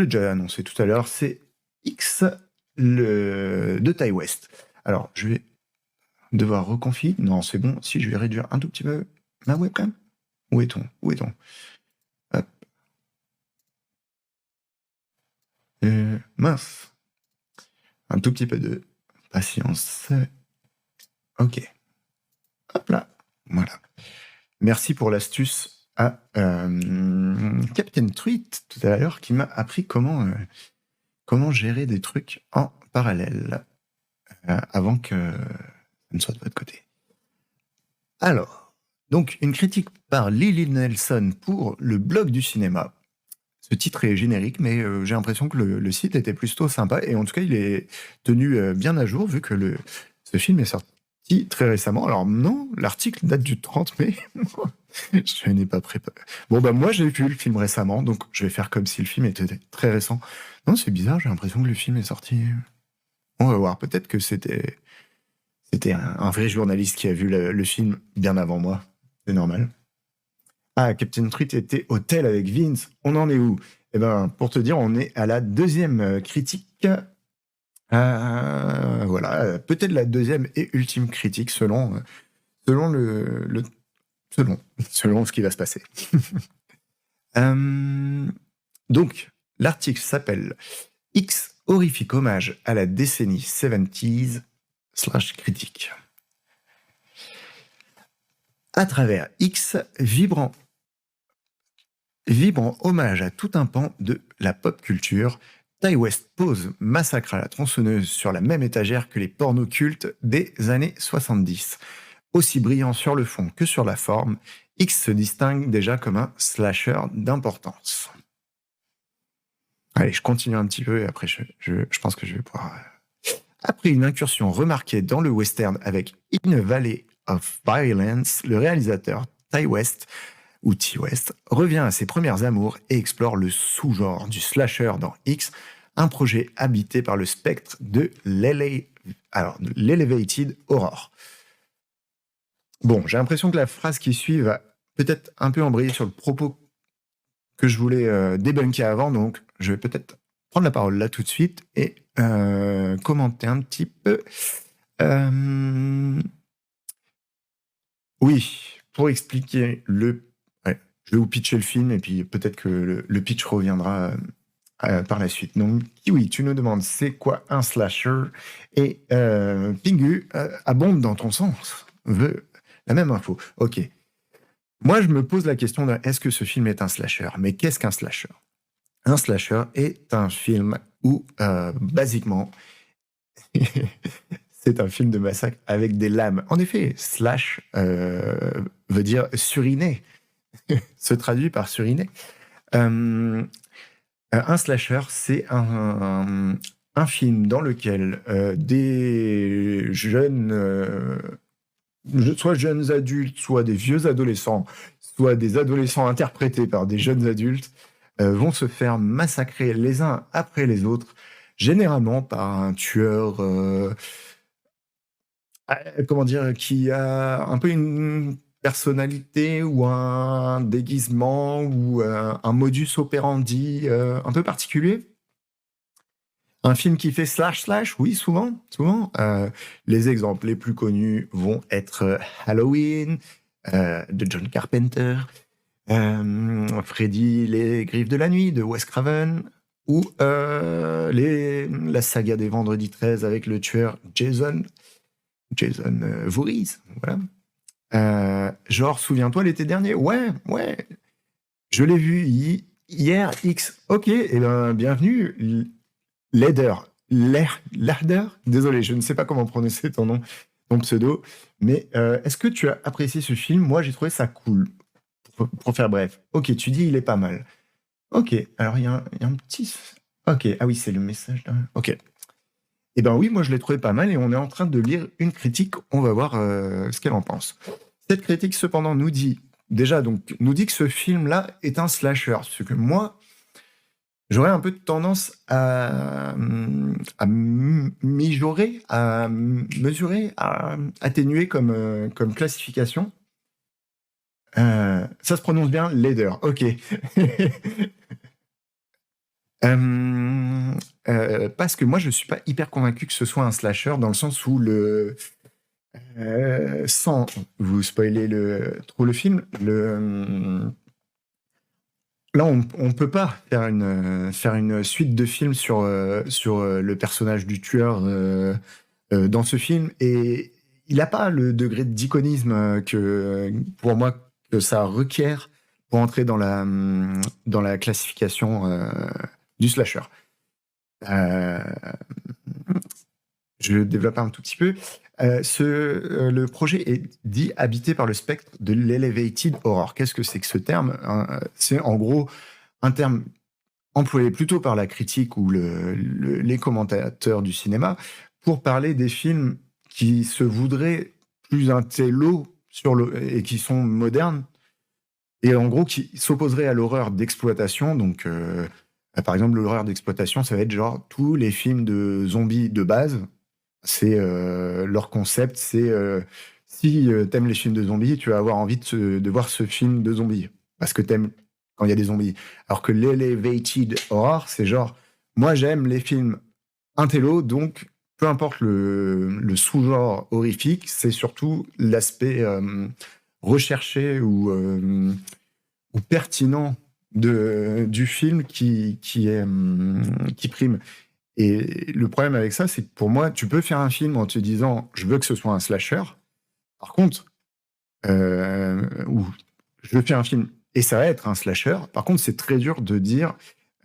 déjà annoncé tout à l'heure, c'est X de Ty West. Alors, je vais devoir reconfigurer. Non, c'est bon. Si, je vais réduire un tout petit peu ma webcam. Où est-on? Hop. Mince. Un tout petit peu de patience. Ok. Hop là. Voilà. Merci pour l'astuce à Captain Tweet tout à l'heure qui m'a appris comment gérer des trucs en parallèle avant que ça ne soit de votre côté. Alors, donc une critique par Lily Nelson pour le blog du cinéma. Ce titre est générique, mais j'ai l'impression que le site était plutôt sympa, et en tout cas il est tenu bien à jour, vu que Ce film est sorti très récemment. Alors non, l'article date du 30 mai. Je n'ai pas préparé. Bon, bah moi j'ai vu le film récemment, donc je vais faire comme si le film était très récent. Non, c'est bizarre, j'ai l'impression que le film est sorti... On va voir, peut-être que c'était un vrai journaliste qui a vu le film bien avant moi. C'est normal. Ah, Captain Treat était au tel avec Vince. On en est où? Eh ben, pour te dire, on est à la deuxième critique. Voilà, peut-être la deuxième et ultime critique selon selon ce qui va se passer. Donc, l'article s'appelle X horrifique hommage à la décennie 70s / critique. À travers X, vibrant hommage à tout un pan de la pop culture, Ty West pose Massacre à la tronçonneuse sur la même étagère que les pornos cultes des années 70. Aussi brillant sur le fond que sur la forme, X se distingue déjà comme un slasher d'importance. Allez, je continue un petit peu et après je pense que je vais pouvoir... Après une incursion remarquée dans le western avec In a Valley of Violence, le réalisateur Ty West revient à ses premières amours et explore le sous-genre du slasher dans X, un projet habité par le spectre de l'Elevated Horror. Bon, j'ai l'impression que la phrase qui suit va peut-être un peu embrayer sur le propos que je voulais débunker avant, donc je vais peut-être prendre la parole là tout de suite et commenter un petit peu. Oui, pour expliquer je vais vous pitcher le film et puis peut-être que le pitch reviendra par la suite. Donc, Kiwi, tu nous demandes c'est quoi un slasher? Et Pingu abonde dans ton sens, veut la même info. Ok. Moi, je me pose la question de est-ce que ce film est un slasher? Mais qu'est-ce qu'un slasher? Un slasher est un film où, basiquement, c'est un film de massacre avec des lames. En effet, slash veut dire suriner, se traduit par suriner. Un slasher, c'est un film dans lequel des jeunes, soit jeunes adultes, soit des vieux adolescents, soit des adolescents interprétés par des jeunes adultes, vont se faire massacrer les uns après les autres, généralement par un tueur, comment dire, qui a un peu une personnalité ou un déguisement ou un modus operandi un peu particulier. Un film qui fait slash, oui, souvent. Les exemples les plus connus vont être Halloween, de John Carpenter, Freddy, Les Griffes de la Nuit, de Wes Craven, ou la saga des Vendredis 13 avec le tueur Jason Voorhees, voilà. Genre, souviens-toi l'été dernier? Ouais, je l'ai vu hier, X. Ok, et ben bienvenue, Leder, désolé, je ne sais pas comment prononcer ton pseudo, mais est-ce que tu as apprécié ce film? Moi, j'ai trouvé ça cool, pour faire bref. Ok, tu dis il est pas mal. Ok, alors il y a un petit... Ok, ah oui, c'est le message. Ok. Eh ben oui, moi je l'ai trouvé pas mal et on est en train de lire une critique, on va voir ce qu'elle en pense. Cette critique, cependant, nous dit que ce film-là est un slasher, ce que moi, j'aurais un peu de tendance à mijorer, à mesurer, à atténuer comme classification. Ça se prononce bien, Leder, ok. Parce que moi, je suis pas hyper convaincu que ce soit un slasher, dans le sens où sans vous spoiler trop le film, là, on peut pas faire une suite de films sur le personnage du tueur dans ce film, et il n'a pas le degré d'iconisme que pour moi que ça requiert pour entrer dans la classification du slasher. Je développe un tout petit peu. Le projet est dit habité par le spectre de l'Elevated Horror. Qu'est-ce que c'est que ce terme? C'est en gros un terme employé plutôt par la critique ou les commentateurs du cinéma pour parler des films qui se voudraient plus intello et qui sont modernes, et en gros qui s'opposeraient à l'horreur d'exploitation. Donc, par exemple, l'horreur d'exploitation, ça va être genre tous les films de zombies de base. C'est leur concept, c'est si t'aimes les films de zombies, tu vas avoir envie de voir ce film de zombies parce que t'aimes quand il y a des zombies. Alors que l'elevated horror, c'est genre moi j'aime les films intello, donc peu importe le sous-genre horrifique, c'est surtout l'aspect recherché ou pertinent du film qui prime. Et le problème avec ça, c'est que pour moi, tu peux faire un film en te disant je veux que ce soit un slasher. Par contre, ou je veux faire un film et ça va être un slasher. Par contre, c'est très dur de dire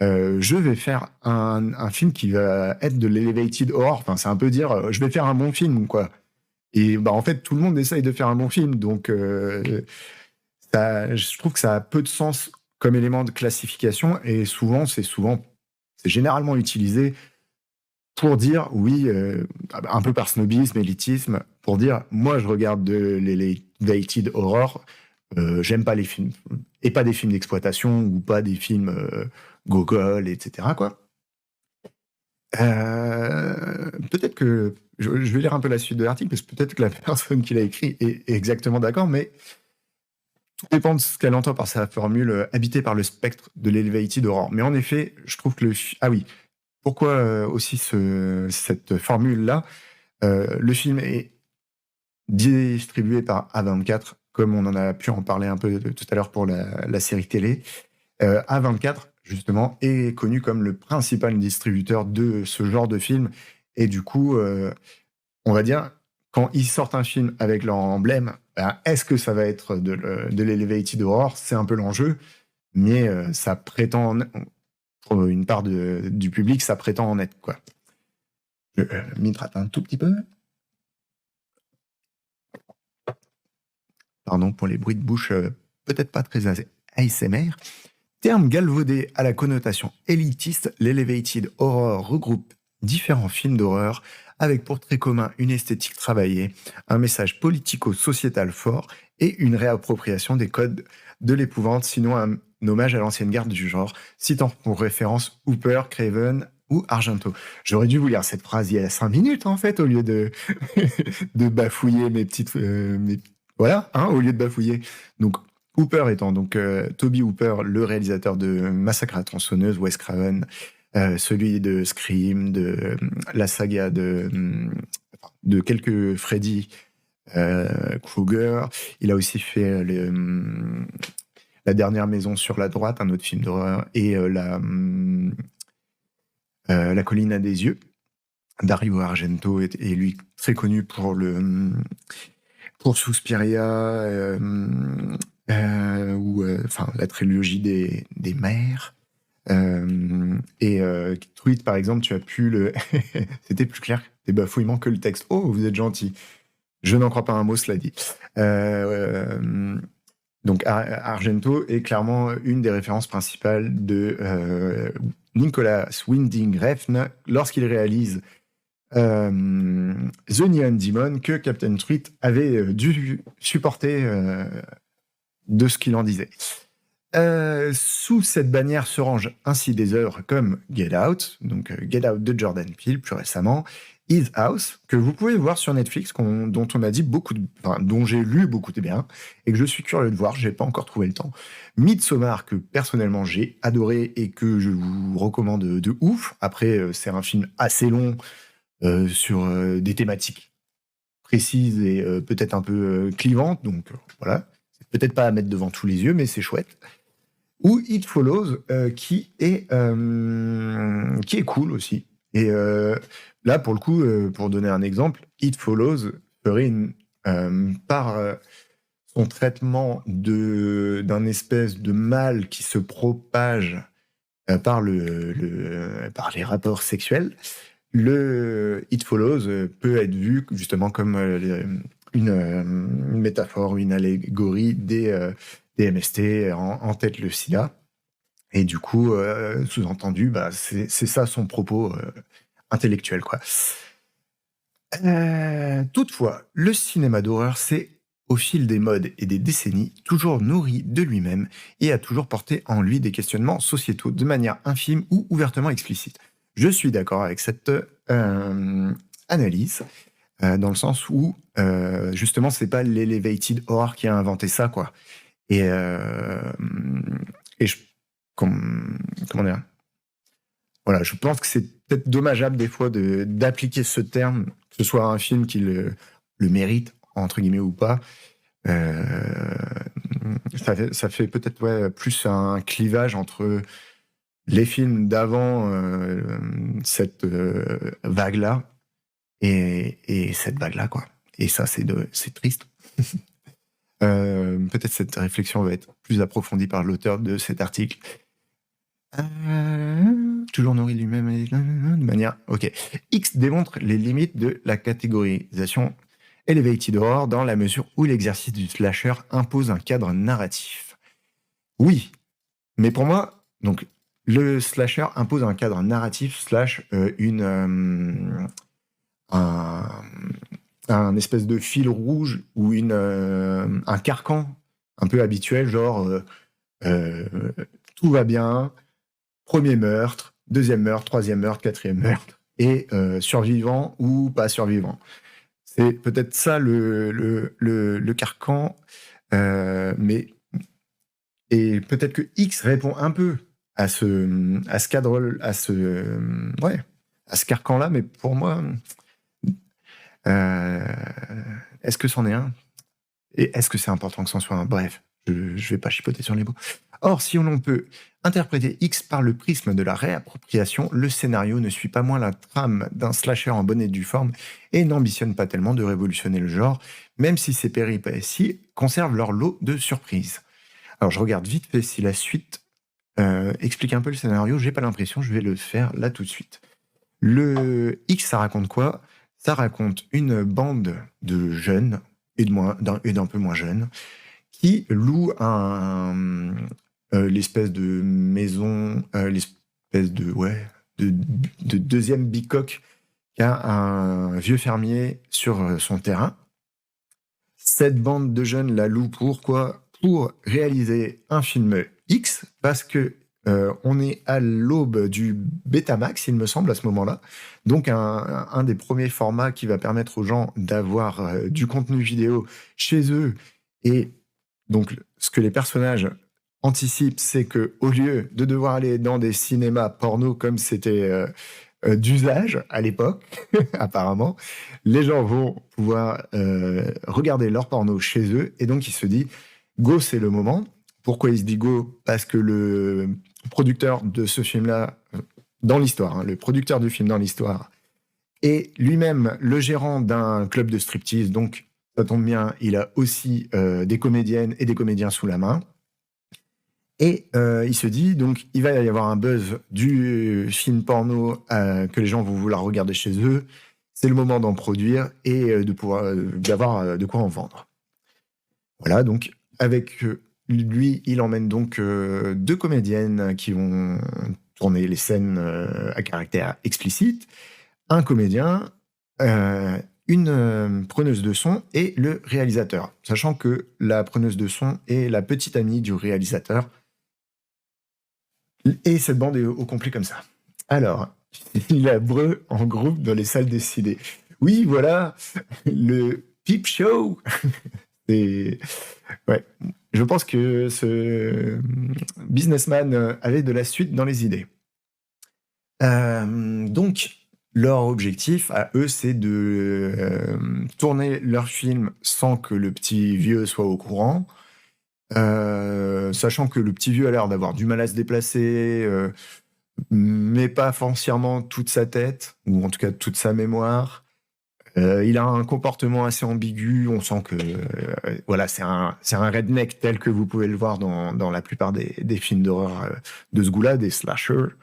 je vais faire un film qui va être de l'elevated horror. Enfin, c'est un peu dire je vais faire un bon film, quoi. Et bah, en fait, tout le monde essaye de faire un bon film. Donc, je trouve que ça a peu de sens comme élément de classification. Et c'est généralement utilisé pour dire, oui, un peu par snobisme, élitisme, pour dire, moi, je regarde de l'elevated horror, j'aime pas les films. Et pas des films d'exploitation ou pas des films Gogol, etc., quoi. Peut-être que je vais lire un peu la suite de l'article parce que peut-être que la personne qui l'a écrit est exactement d'accord, mais tout dépend de ce qu'elle entend par sa formule habité par le spectre de l'elevated horror. Mais en effet, je trouve que ah oui, pourquoi aussi cette formule-là? Le film est distribué par A24, comme on en a pu en parler un peu tout à l'heure pour la série télé. A24, justement, est connu comme le principal distributeur de ce genre de film. Et du coup, on va dire, quand ils sortent un film avec leur emblème, ben, est-ce que ça va être de l'elevated horror? C'est un peu l'enjeu, mais ça prétend, pour une part du public, ça prétend en être, quoi. Je m'hydrate un tout petit peu. Pardon pour les bruits de bouche, peut-être pas très ASMR. Terme galvaudé à la connotation élitiste, l'elevated horror regroupe différents films d'horreur avec pour trait commun une esthétique travaillée, un message politico-sociétal fort et une réappropriation des codes de l'épouvante, sinon un hommage à l'ancienne garde du genre, citant pour référence Hooper, Craven ou Argento. J'aurais dû vous lire cette phrase il y a 5 minutes, en fait, au lieu de, de bafouiller mes petites... Voilà, hein, au lieu de bafouiller. Donc, Hooper étant donc Toby Hooper, le réalisateur de Massacre à la tronçonneuse, Wes Craven, celui de Scream, de la saga de quelques Freddy Krueger. Il a aussi fait La dernière maison sur la droite, un autre film d'horreur, et La colline à des yeux. Dario Argento est lui très connu pour Suspiria, ou enfin la trilogie des mères. Et Tweet, par exemple, tu as pu c'était plus clair des bafouillements que le texte. Oh, vous êtes gentil. Je n'en crois pas un mot, cela dit. Donc Argento est clairement une des références principales de Nicolas Winding Refn lorsqu'il réalise The Neon Demon que Captain Tweet avait dû supporter de ce qu'il en disait. Sous cette bannière se rangent ainsi des œuvres comme Get Out, donc Get Out de Jordan Peele plus récemment, His House, que vous pouvez voir sur Netflix, dont on a dit dont j'ai lu beaucoup de bien, et que je suis curieux de voir, j'ai pas encore trouvé le temps. Midsommar, que personnellement j'ai adoré et que je vous recommande de ouf. Après, c'est un film assez long sur des thématiques précises et peut-être un peu clivantes, donc voilà. C'est peut-être pas à mettre devant tous les yeux, mais c'est chouette. Ou It Follows, qui est cool aussi. Et là, pour le coup, pour donner un exemple, It Follows ferait par son traitement d'un espèce de mal qui se propage par par les rapports sexuels. Le It Follows peut être vu justement comme une métaphore, une allégorie des MST, en tête le sida. Et du coup, sous-entendu, bah, c'est ça son propos intellectuel, quoi. Toutefois, le cinéma d'horreur s'est, au fil des modes et des décennies, toujours nourri de lui-même et a toujours porté en lui des questionnements sociétaux de manière infime ou ouvertement explicite. Je suis d'accord avec cette analyse, dans le sens où, justement, c'est pas l'elevated horror qui a inventé ça, quoi. Et, et je, comment dire, voilà, je pense que c'est peut-être dommageable des fois d'appliquer ce terme, que ce soit un film qui le mérite, entre guillemets, ou pas. Euh, ça fait peut-être ouais, plus un clivage entre les films d'avant cette vague-là et cette vague-là, quoi. Et ça, c'est triste. Peut-être cette réflexion va être plus approfondie par l'auteur de cet article. Toujours nourri lui-même de manière... Ok. X démontre les limites de la catégorisation elevated horror dans la mesure où l'exercice du slasher impose un cadre narratif. Oui, mais pour moi, donc, le slasher impose un cadre narratif slash un, un espèce de fil rouge ou un carcan un peu habituel, genre euh, tout va bien, premier meurtre, deuxième meurtre, troisième meurtre, quatrième meurtre, et survivant ou pas survivant. C'est peut-être ça le carcan, mais et peut-être que X répond un peu à ce cadre, ouais, à ce carcan-là, mais pour moi, euh, est-ce que c'en est un? Et est-ce que c'est important que c'en soit un? Bref, je ne vais pas chipoter sur les mots. Or, si on peut interpréter X par le prisme de la réappropriation, le scénario ne suit pas moins la trame d'un slasher en bonne et due forme et n'ambitionne pas tellement de révolutionner le genre, même si ses péripéties conservent leur lot de surprises. Alors, je regarde vite fait si la suite explique un peu le scénario. J'ai pas l'impression, je vais le faire là tout de suite. Le X, ça raconte quoi? Ça raconte une bande de jeunes et d'un peu moins jeunes qui louent l'espèce de maison, l'espèce de deuxième bicoque qu'a un vieux fermier sur son terrain. Cette bande de jeunes la loue pourquoi? Pour réaliser un film X, parce que on est à l'aube du Betamax, il me semble, à ce moment-là. Donc un des premiers formats qui va permettre aux gens d'avoir du contenu vidéo chez eux. Et donc ce que les personnages anticipent, c'est que au lieu de devoir aller dans des cinémas porno comme c'était d'usage à l'époque, apparemment, les gens vont pouvoir regarder leur porno chez eux, et donc il se dit, go, c'est le moment. Pourquoi il se dit go? Parce que le producteur de ce film-là, dans l'histoire, hein, le producteur du film dans l'histoire, est lui-même le gérant d'un club de striptease, donc ça tombe bien, il a aussi des comédiennes et des comédiens sous la main. Et il se dit, donc, il va y avoir un buzz du film porno que les gens vont vouloir regarder chez eux. C'est le moment d'en produire et d'avoir de quoi en vendre. Voilà, donc, avec lui, il emmène donc deux comédiennes qui vont tourner les scènes à caractère explicite, un comédien, une preneuse de son et le réalisateur. Sachant que la preneuse de son est la petite amie du réalisateur. Et cette bande est au complet comme ça. Alors, il a breu en groupe dans les salles des ciné. Oui, voilà, le Peep Show. Et ouais, je pense que ce businessman avait de la suite dans les idées. Donc, leur objectif à eux, c'est de tourner leur film sans que le petit vieux soit au courant. Sachant que le petit vieux a l'air d'avoir du mal à se déplacer, mais pas foncièrement toute sa tête, ou en tout cas toute sa mémoire. Il a un comportement assez ambigu, on sent que voilà, c'est un redneck tel que vous pouvez le voir dans la plupart des films d'horreur de ce goût-là, des slashers.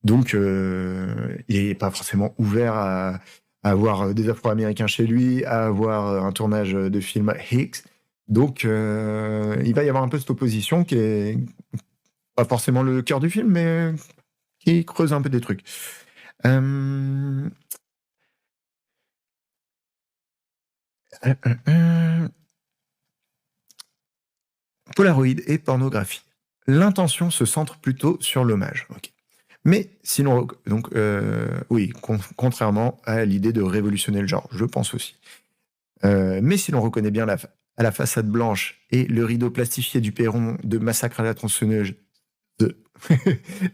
Donc il n'est pas forcément ouvert à avoir des Afro-Américains chez lui, à avoir un tournage de film Hicks. Donc il va y avoir un peu cette opposition qui est pas forcément le cœur du film, mais qui creuse un peu des trucs. Polaroid et pornographie. L'intention se centre plutôt sur l'hommage. Ok. Mais si l'on... Donc, oui, contrairement à l'idée de révolutionner le genre, je pense aussi. Mais si l'on reconnaît bien à la façade blanche et le rideau plastifié du perron de Massacre à la tronçonneuse, de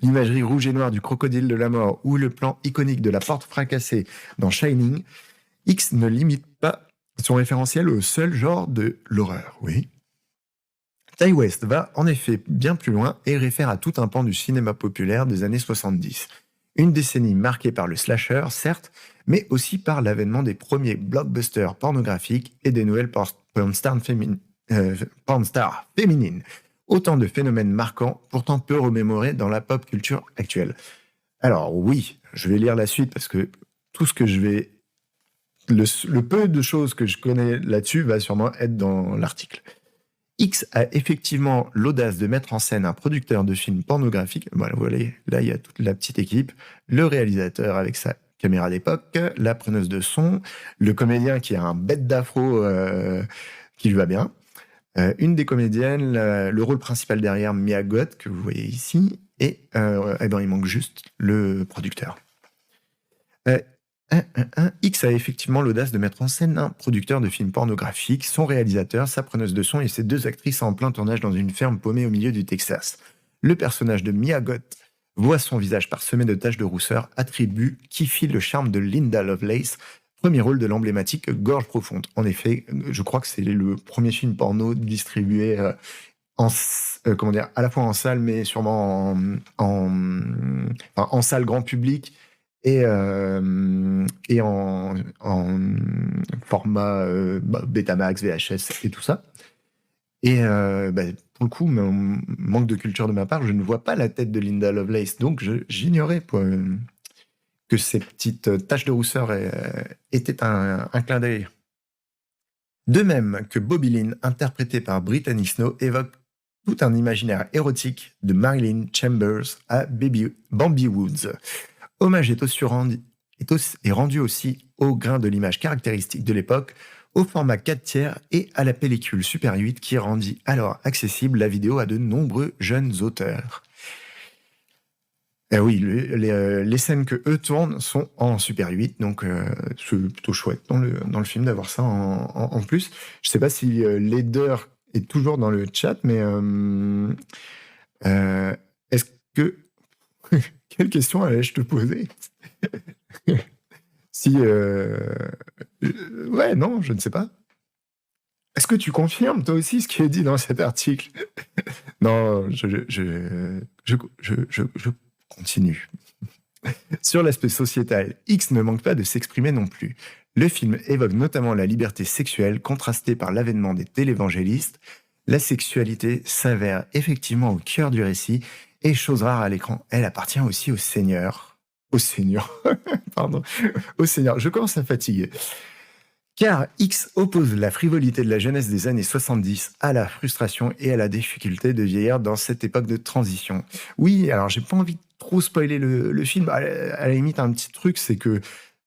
l'imagerie rouge et noire du crocodile de la mort ou le plan iconique de la porte fracassée dans Shining, X ne limite pas son référentiel au seul genre de l'horreur, oui. Ty West va en effet bien plus loin et réfère à tout un pan du cinéma populaire des années 70. Une décennie marquée par le slasher, certes, mais aussi par l'avènement des premiers blockbusters pornographiques et des nouvelles pornstars féminines. Autant de phénomènes marquants, pourtant peu remémorés dans la pop culture actuelle. Alors oui, je vais lire la suite parce que tout ce que je vais... Le peu de choses que je connais là-dessus va sûrement être dans l'article. X a effectivement l'audace de mettre en scène un producteur de films pornographiques. Voilà, vous voyez, là, il y a toute la petite équipe. Le réalisateur avec sa caméra d'époque, la preneuse de son, le comédien qui a un bête d'afro qui lui va bien, une des comédiennes, le rôle principal derrière, Mia Goth, que vous voyez ici, et il manque juste le producteur. X a effectivement l'audace de mettre en scène un producteur de films pornographiques, son réalisateur, sa preneuse de son et ses deux actrices en plein tournage dans une ferme paumée au milieu du Texas. Le personnage de Mia Goth voit son visage parsemé de taches de rousseur, attribut qui file le charme de Linda Lovelace, premier rôle de l'emblématique Gorge Profonde. En effet, je crois que c'est le premier film porno distribué à la fois en salle, mais sûrement en salle grand public, et en format Betamax, VHS et tout ça. Et pour le coup, manque de culture de ma part, je ne vois pas la tête de Linda Lovelace, donc j'ignorais que ces petites taches de rousseur étaient un clin d'œil. De même que Bobby Lynn, interprété par Brittany Snow, évoque tout un imaginaire érotique de Marilyn Chambers à Bambi Woods. Hommage est rendu aussi au grain de l'image caractéristique de l'époque, au format 4/3 et à la pellicule Super 8 qui rendit alors accessible la vidéo à de nombreux jeunes auteurs. Oui, les scènes que eux tournent sont en Super 8, donc c'est plutôt chouette dans le film d'avoir ça en plus. Je sais pas si Leder est toujours dans le chat, mais est-ce que... Quelle question allais-je te poser? Si... ouais, non, je ne sais pas. Est-ce que tu confirmes, toi aussi, ce qui est dit dans cet article? Non, je continue. Sur l'aspect sociétal, X ne manque pas de s'exprimer non plus. Le film évoque notamment la liberté sexuelle contrastée par l'avènement des télévangélistes. La sexualité s'avère effectivement au cœur du récit et, chose rare à l'écran, elle appartient aussi au Seigneur. Au Seigneur, pardon, au Seigneur. Je commence à fatiguer. Car X oppose la frivolité de la jeunesse des années 70 à la frustration et à la difficulté de vieillir dans cette époque de transition. Oui, alors j'ai pas envie de trop spoiler le film. À la limite, un petit truc, c'est que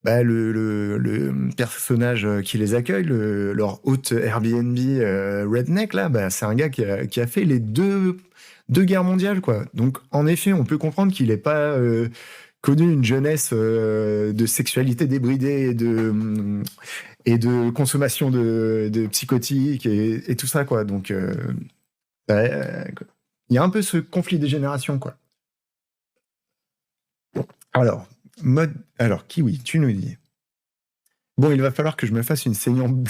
le personnage qui les accueille, leur hôte Airbnb redneck, là, c'est un gars qui a fait les deux guerres mondiales, quoi. Donc, en effet, on peut comprendre qu'il n'ait pas connu une jeunesse de sexualité débridée et de consommation de psychotiques et tout ça, quoi. Donc, il y a un peu ce conflit des générations, quoi. Alors, Kiwi, tu nous dis... Bon, il va falloir que je me fasse une session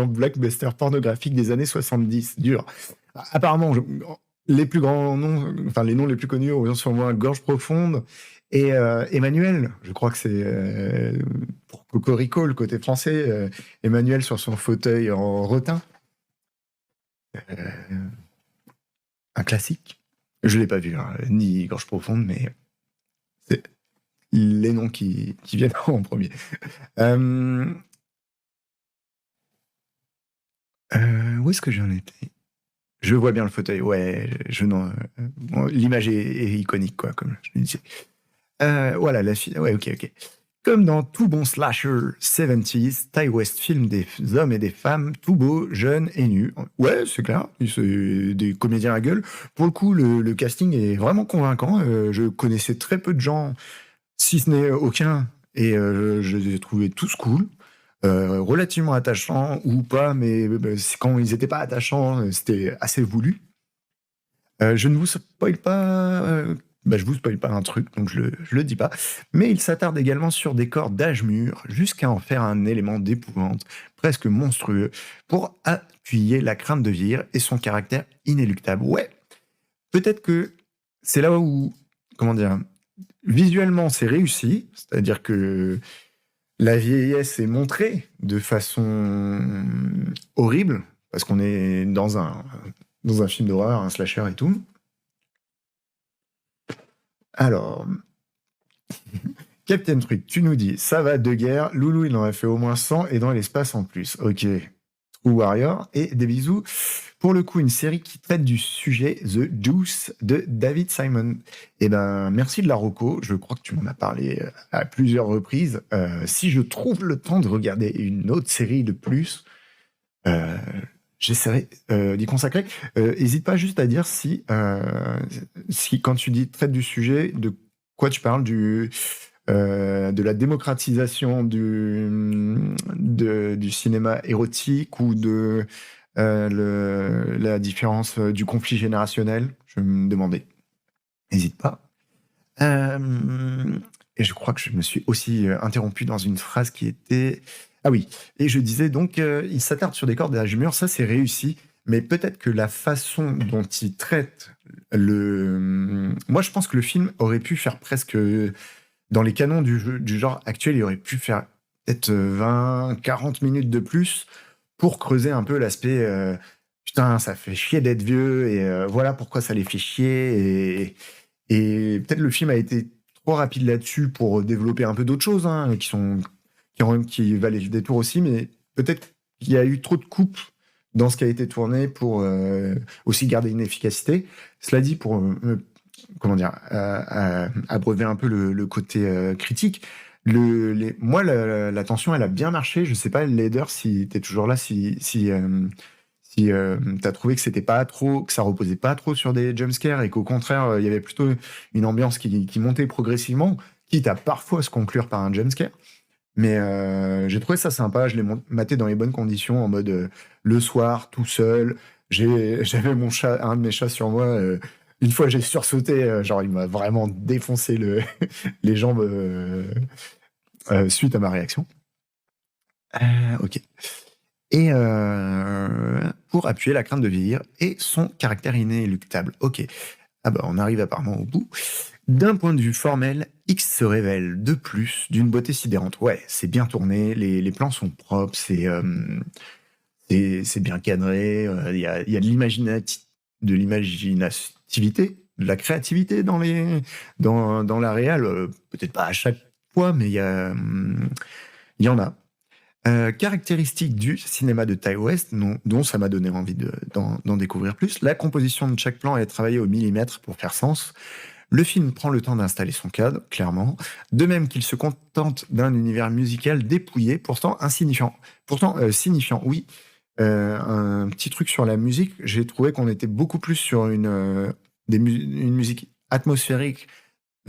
blockbuster pornographique des années 70. Dur. Apparemment, les plus grands noms, enfin les noms les plus connus ont sur moi Gorge Profonde et Emmanuel. Je crois que c'est pour Cocorico, le côté français. Emmanuel sur son fauteuil en rotin. Un classique. Je l'ai pas vu, hein, ni Gorge Profonde, mais c'est les noms qui viennent en premier. Où est-ce que j'en étais? Je vois bien le fauteuil, ouais. L'image est iconique, quoi, comme je le disais. Voilà, la fille. Ouais, ok. Comme dans tout bon slasher 70s, Ty West filme des hommes et des femmes tout beaux, jeunes et nus. Ouais, c'est clair, c'est des comédiens à gueule. Pour le coup, le casting est vraiment convaincant. Je connaissais très peu de gens, si ce n'est aucun, et je les ai trouvés tous cool. Relativement attachants ou pas, mais quand ils n'étaient pas attachants, c'était assez voulu. Je ne vous spoil pas, je vous spoil pas un truc, donc je le dis pas. Mais il s'attarde également sur des corps d'âge mûr, jusqu'à en faire un élément d'épouvante, presque monstrueux, pour appuyer la crainte de vieillir et son caractère inéluctable. Ouais, peut-être que c'est là où, comment dire, visuellement c'est réussi, c'est-à-dire que la vieillesse est montrée de façon horrible, parce qu'on est dans un film d'horreur, un slasher et tout. Alors, Captain Truc, tu nous dis, ça va de guerre, Loulou il en a fait au moins 100 et dans l'espace en plus. Ok. True Warrior, et des bisous. Pour le coup, une série qui traite du sujet The Deuce de David Simon. Eh ben, merci de la reco, je crois que tu m'en as parlé à plusieurs reprises. Si je trouve le temps de regarder une autre série de plus, j'essaierai d'y consacrer. N'hésite pas juste à dire si, quand tu dis traite du sujet, de quoi tu parles, de la démocratisation du cinéma érotique ou de la différence du conflit générationnel. Je me demandais. N'hésite pas. Et je crois que je me suis aussi interrompu dans une phrase qui était... Ah oui, et je disais donc, il s'attarde sur des cordes d'âge mûr, ça c'est réussi, mais peut-être que la façon dont il traite Moi je pense que le film aurait pu faire presque... Dans les canons du genre actuel, il aurait pu faire peut-être 20, 40 minutes de plus pour creuser un peu l'aspect putain, ça fait chier d'être vieux et voilà pourquoi ça les fait chier. Et peut-être le film a été trop rapide là-dessus pour développer un peu d'autres choses hein, qui valaient le détour aussi, mais peut-être qu'il y a eu trop de coupes dans ce qui a été tourné pour aussi garder une efficacité. Cela dit, pour comment dire, abreuver un peu le côté critique. Moi, la tension, elle a bien marché. Je sais pas, Leder, si t'es toujours là, si t'as trouvé que c'était pas trop, que ça reposait pas trop sur des jumpscares et qu'au contraire, il y avait plutôt une ambiance qui montait progressivement, quitte à parfois se conclure par un jumpscare. Mais j'ai trouvé ça sympa. Je l'ai maté dans les bonnes conditions, en mode le soir, tout seul. J'avais un de mes chats sur moi. Une fois, j'ai sursauté. Genre, il m'a vraiment défoncé les jambes suite à ma réaction. Ok. Et pour appuyer la crainte de vieillir et son caractère inéluctable. Ok. Ah bah, on arrive apparemment au bout. D'un point de vue formel, X se révèle de plus d'une beauté sidérante. Ouais, c'est bien tourné, les plans sont propres, c'est bien cadré, il y a de l'imaginativité, de la créativité dans la réal. Peut-être pas à chaque fois, mais il y en a. Caractéristique du cinéma de Ty West, dont ça m'a donné envie d'en découvrir plus, la composition de chaque plan est travaillée au millimètre pour faire sens. Le film prend le temps d'installer son cadre, clairement, de même qu'il se contente d'un univers musical dépouillé, pourtant insignifiant. Pourtant signifiant, oui. Un petit truc sur la musique, j'ai trouvé qu'on était beaucoup plus sur une musique atmosphérique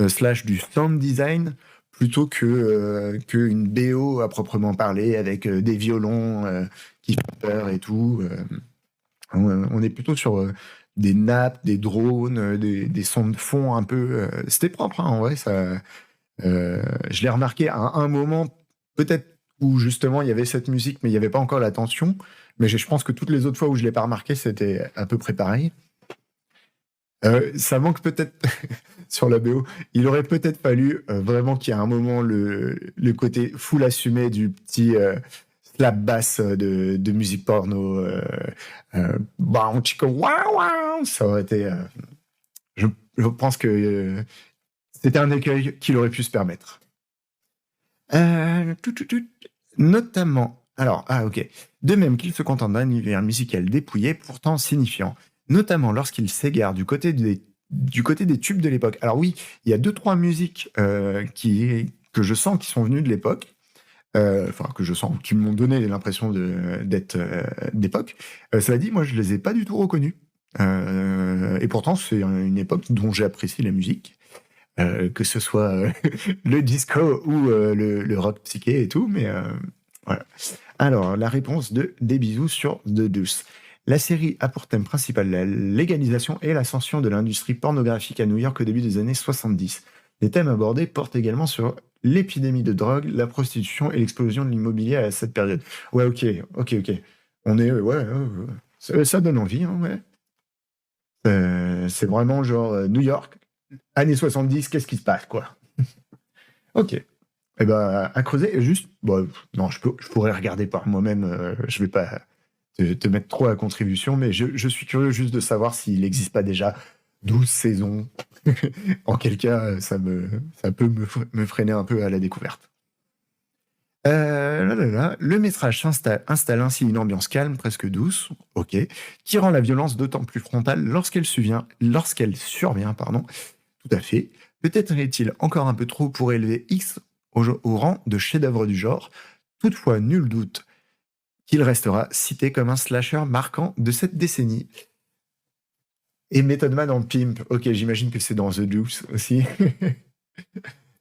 slash du sound design plutôt qu'une BO à proprement parler avec des violons qui font peur et tout. On est plutôt sur des nappes, des drones, des sons de fond un peu. C'était propre, hein, en vrai. Je l'ai remarqué à un moment, peut-être où justement il y avait cette musique, mais il n'y avait pas encore la tension. Mais je pense que toutes les autres fois où je ne l'ai pas remarqué, c'était à peu près pareil. Ça manque peut-être sur la BO. Il aurait peut-être fallu vraiment qu'il y ait un moment le côté full assumé du petit slap basse de musique porno. Bah, chico, waouh, waouh, ça aurait été. Je pense que c'était un écueil qu'il aurait pu se permettre. Notamment. Alors, ok. De même qu'il se contente d'un univers musical dépouillé, pourtant signifiant. Notamment lorsqu'il s'égare du côté des tubes de l'époque. Alors oui, il y a 2-3 musiques qui que je sens qui sont venus de l'époque, enfin que je sens, qui m'ont donné l'impression d'être d'époque. Cela dit, moi je les ai pas du tout reconnus. Et pourtant c'est une époque dont j'ai apprécié la musique, que ce soit le disco ou le rock psyché et tout, mais voilà. Alors la réponse de Des bisous sur The Deuce. La série a pour thème principal la légalisation et l'ascension de l'industrie pornographique à New York au début des années 70. Les thèmes abordés portent également sur l'épidémie de drogue, la prostitution et l'explosion de l'immobilier à cette période. Ouais, ok. On est, ouais, ça donne envie, hein, ouais. C'est vraiment genre New York, années 70, qu'est-ce qui se passe, quoi. Ok. Eh ben, à creuser, et juste, bon, non, je pourrais regarder par moi-même, je vais pas te mettre trop à contribution, mais je suis curieux juste de savoir s'il n'existe pas déjà 12 saisons. En quel cas, ça peut me freiner un peu à la découverte. Le métrage installe ainsi une ambiance calme, presque douce, ok, qui rend la violence d'autant plus frontale lorsqu'elle survient, pardon, tout à fait. Peut-être est-il encore un peu trop pour élever X au rang de chef-d'œuvre du genre. Toutefois, nul doute qu'il restera cité comme un slasher marquant de cette décennie. Et Method Man en pimp, ok, j'imagine que c'est dans The Deuce aussi.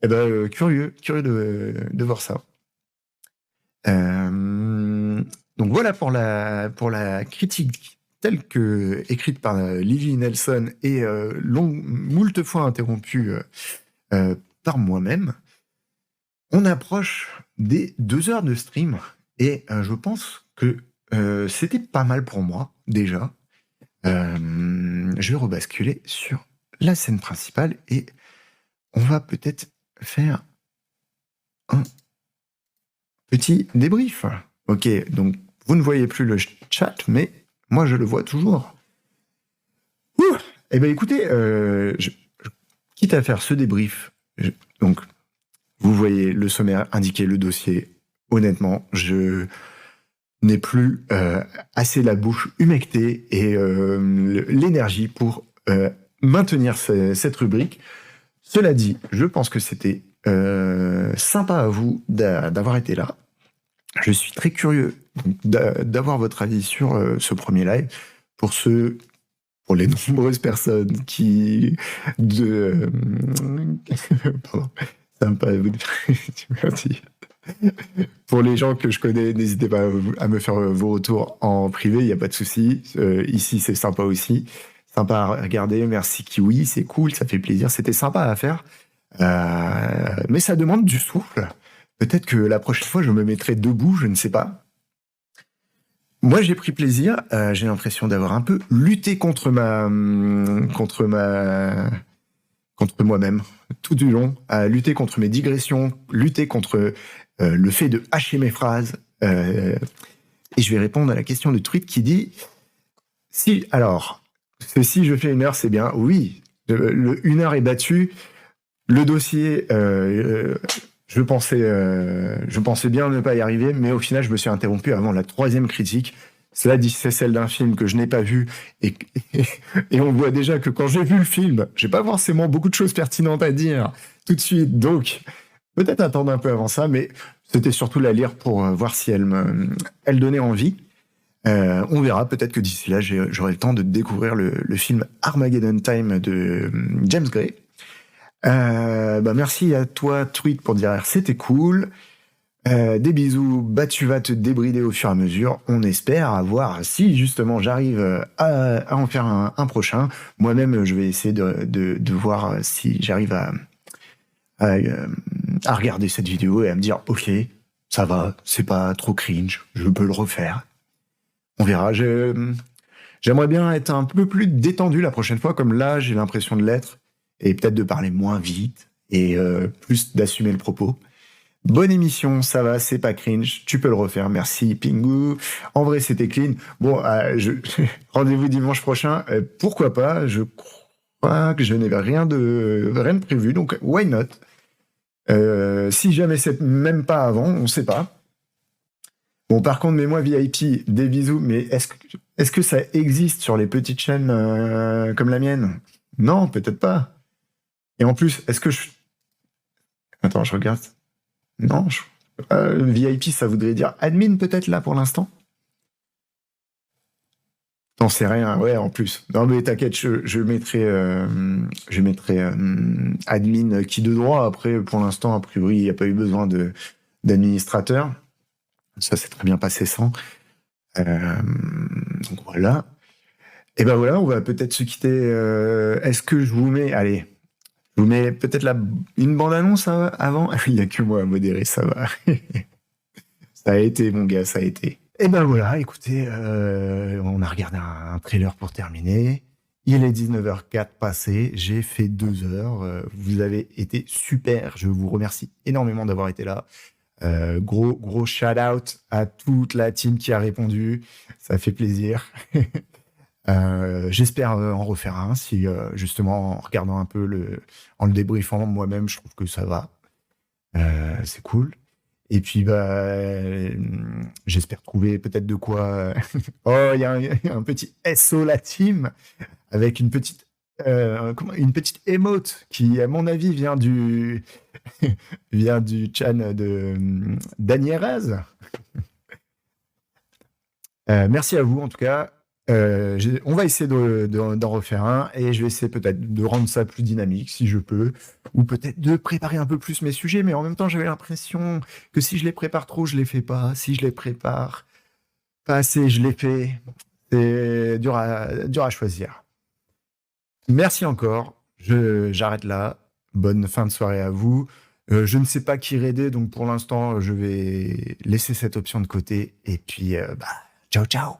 Eh ben, curieux de voir ça. Donc voilà pour la critique telle que écrite par Livy Nelson et moult fois interrompue par moi-même. On approche des 2 heures de stream et je pense que c'était pas mal pour moi déjà. Je vais rebasculer sur la scène principale et on va peut-être faire un petit débrief. Ok, donc vous ne voyez plus le chat, mais moi je le vois toujours. Eh bien écoutez, quitte à faire ce débrief, donc vous voyez le sommaire indiquer le dossier. Honnêtement, je n'ai plus assez la bouche humectée et l'énergie pour maintenir cette rubrique. Cela dit, je pense que c'était sympa à vous d'avoir été là. Je suis très curieux d'avoir votre avis sur ce premier live. Pour les nombreuses personnes pardon, sympa à vous. Merci. Pour les gens que je connais, n'hésitez pas à me faire vos retours en privé, il n'y a pas de souci. Ici, c'est sympa aussi. Sympa à regarder. Merci Kiwi, c'est cool, ça fait plaisir. C'était sympa à faire. Mais ça demande du souffle. Peut-être que la prochaine fois, je me mettrai debout, je ne sais pas. Moi, j'ai pris plaisir. J'ai l'impression d'avoir un peu lutté contre moi-même tout du long, à lutter contre mes digressions, lutter contre le fait de hacher mes phrases. Et je vais répondre à la question de tweet qui dit si je fais 1 heure, c'est bien. Oui, 1 heure est battue. Le dossier, je pensais bien ne pas y arriver, mais au final, je me suis interrompu avant la 3e critique. Cela dit, c'est celle d'un film que je n'ai pas vu, et on voit déjà que quand j'ai vu le film, j'ai pas forcément beaucoup de choses pertinentes à dire tout de suite, donc peut-être attendre un peu avant ça, mais c'était surtout la lire pour voir si elle donnait envie. On verra, peut-être que d'ici là, j'aurai le temps de découvrir le film Armageddon Time de James Gray. Merci à toi, Tweet, pour dire c'était cool. Des bisous, tu vas te débrider au fur et à mesure. On espère voir si justement j'arrive à en faire un prochain. Moi-même, je vais essayer de voir si j'arrive à regarder cette vidéo et à me dire ok, ça va, c'est pas trop cringe, je peux le refaire. On verra. J'aimerais bien être un peu plus détendu la prochaine fois, comme là j'ai l'impression de l'être, et peut-être de parler moins vite et plus d'assumer le propos. Bonne émission, ça va, c'est pas cringe, tu peux le refaire, merci Pingu. En vrai, c'était clean. Bon, rendez-vous dimanche prochain, pourquoi pas, je crois que je n'ai rien de prévu, donc why not. Si jamais c'est même pas avant, on sait pas. Bon, par contre, mets-moi VIP, des bisous, mais est-ce que ça existe sur les petites chaînes comme la mienne? Non, peut-être pas. Et en plus, est-ce que Attends, je regarde. Non, VIP, ça voudrait dire admin peut-être là pour l'instant. T'en sais rien, ouais, en plus. Non, mais t'inquiète, je mettrai admin qui de droit. Après, pour l'instant, a priori, il n'y a pas eu besoin d'administrateur. Ça s'est très bien passé sans. Donc voilà. Et ben voilà, on va peut-être se quitter. Est-ce que je vous mets, allez, je vous mets peut-être une bande-annonce avant? Il n'y a que moi à modérer, ça va. Ça a été, mon gars, ça a été. Et ben voilà, écoutez, on a regardé un trailer pour terminer. Il est 19h04 passé, j'ai fait 2 heures. Vous avez été super, je vous remercie énormément d'avoir été là. Gros shout out à toute la team qui a répondu, ça fait plaisir. J'espère en refaire un si justement en regardant un peu en le débriefant moi-même, je trouve que ça va. C'est cool. Et puis j'espère trouver peut-être de quoi. Oh, il y a un petit SO la team avec une petite une petite emote qui, à mon avis, vient du chan de Danieraz. Merci à vous en tout cas. On va essayer d'en refaire un et je vais essayer peut-être de rendre ça plus dynamique si je peux, ou peut-être de préparer un peu plus mes sujets, mais en même temps j'avais l'impression que si je les prépare trop, je les fais pas. Si je les prépare pas assez, je les fais. C'est dur à choisir. Merci encore. J'arrête là. Bonne fin de soirée à vous. Je ne sais pas qui raider, donc pour l'instant, je vais laisser cette option de côté. Et puis, ciao, ciao.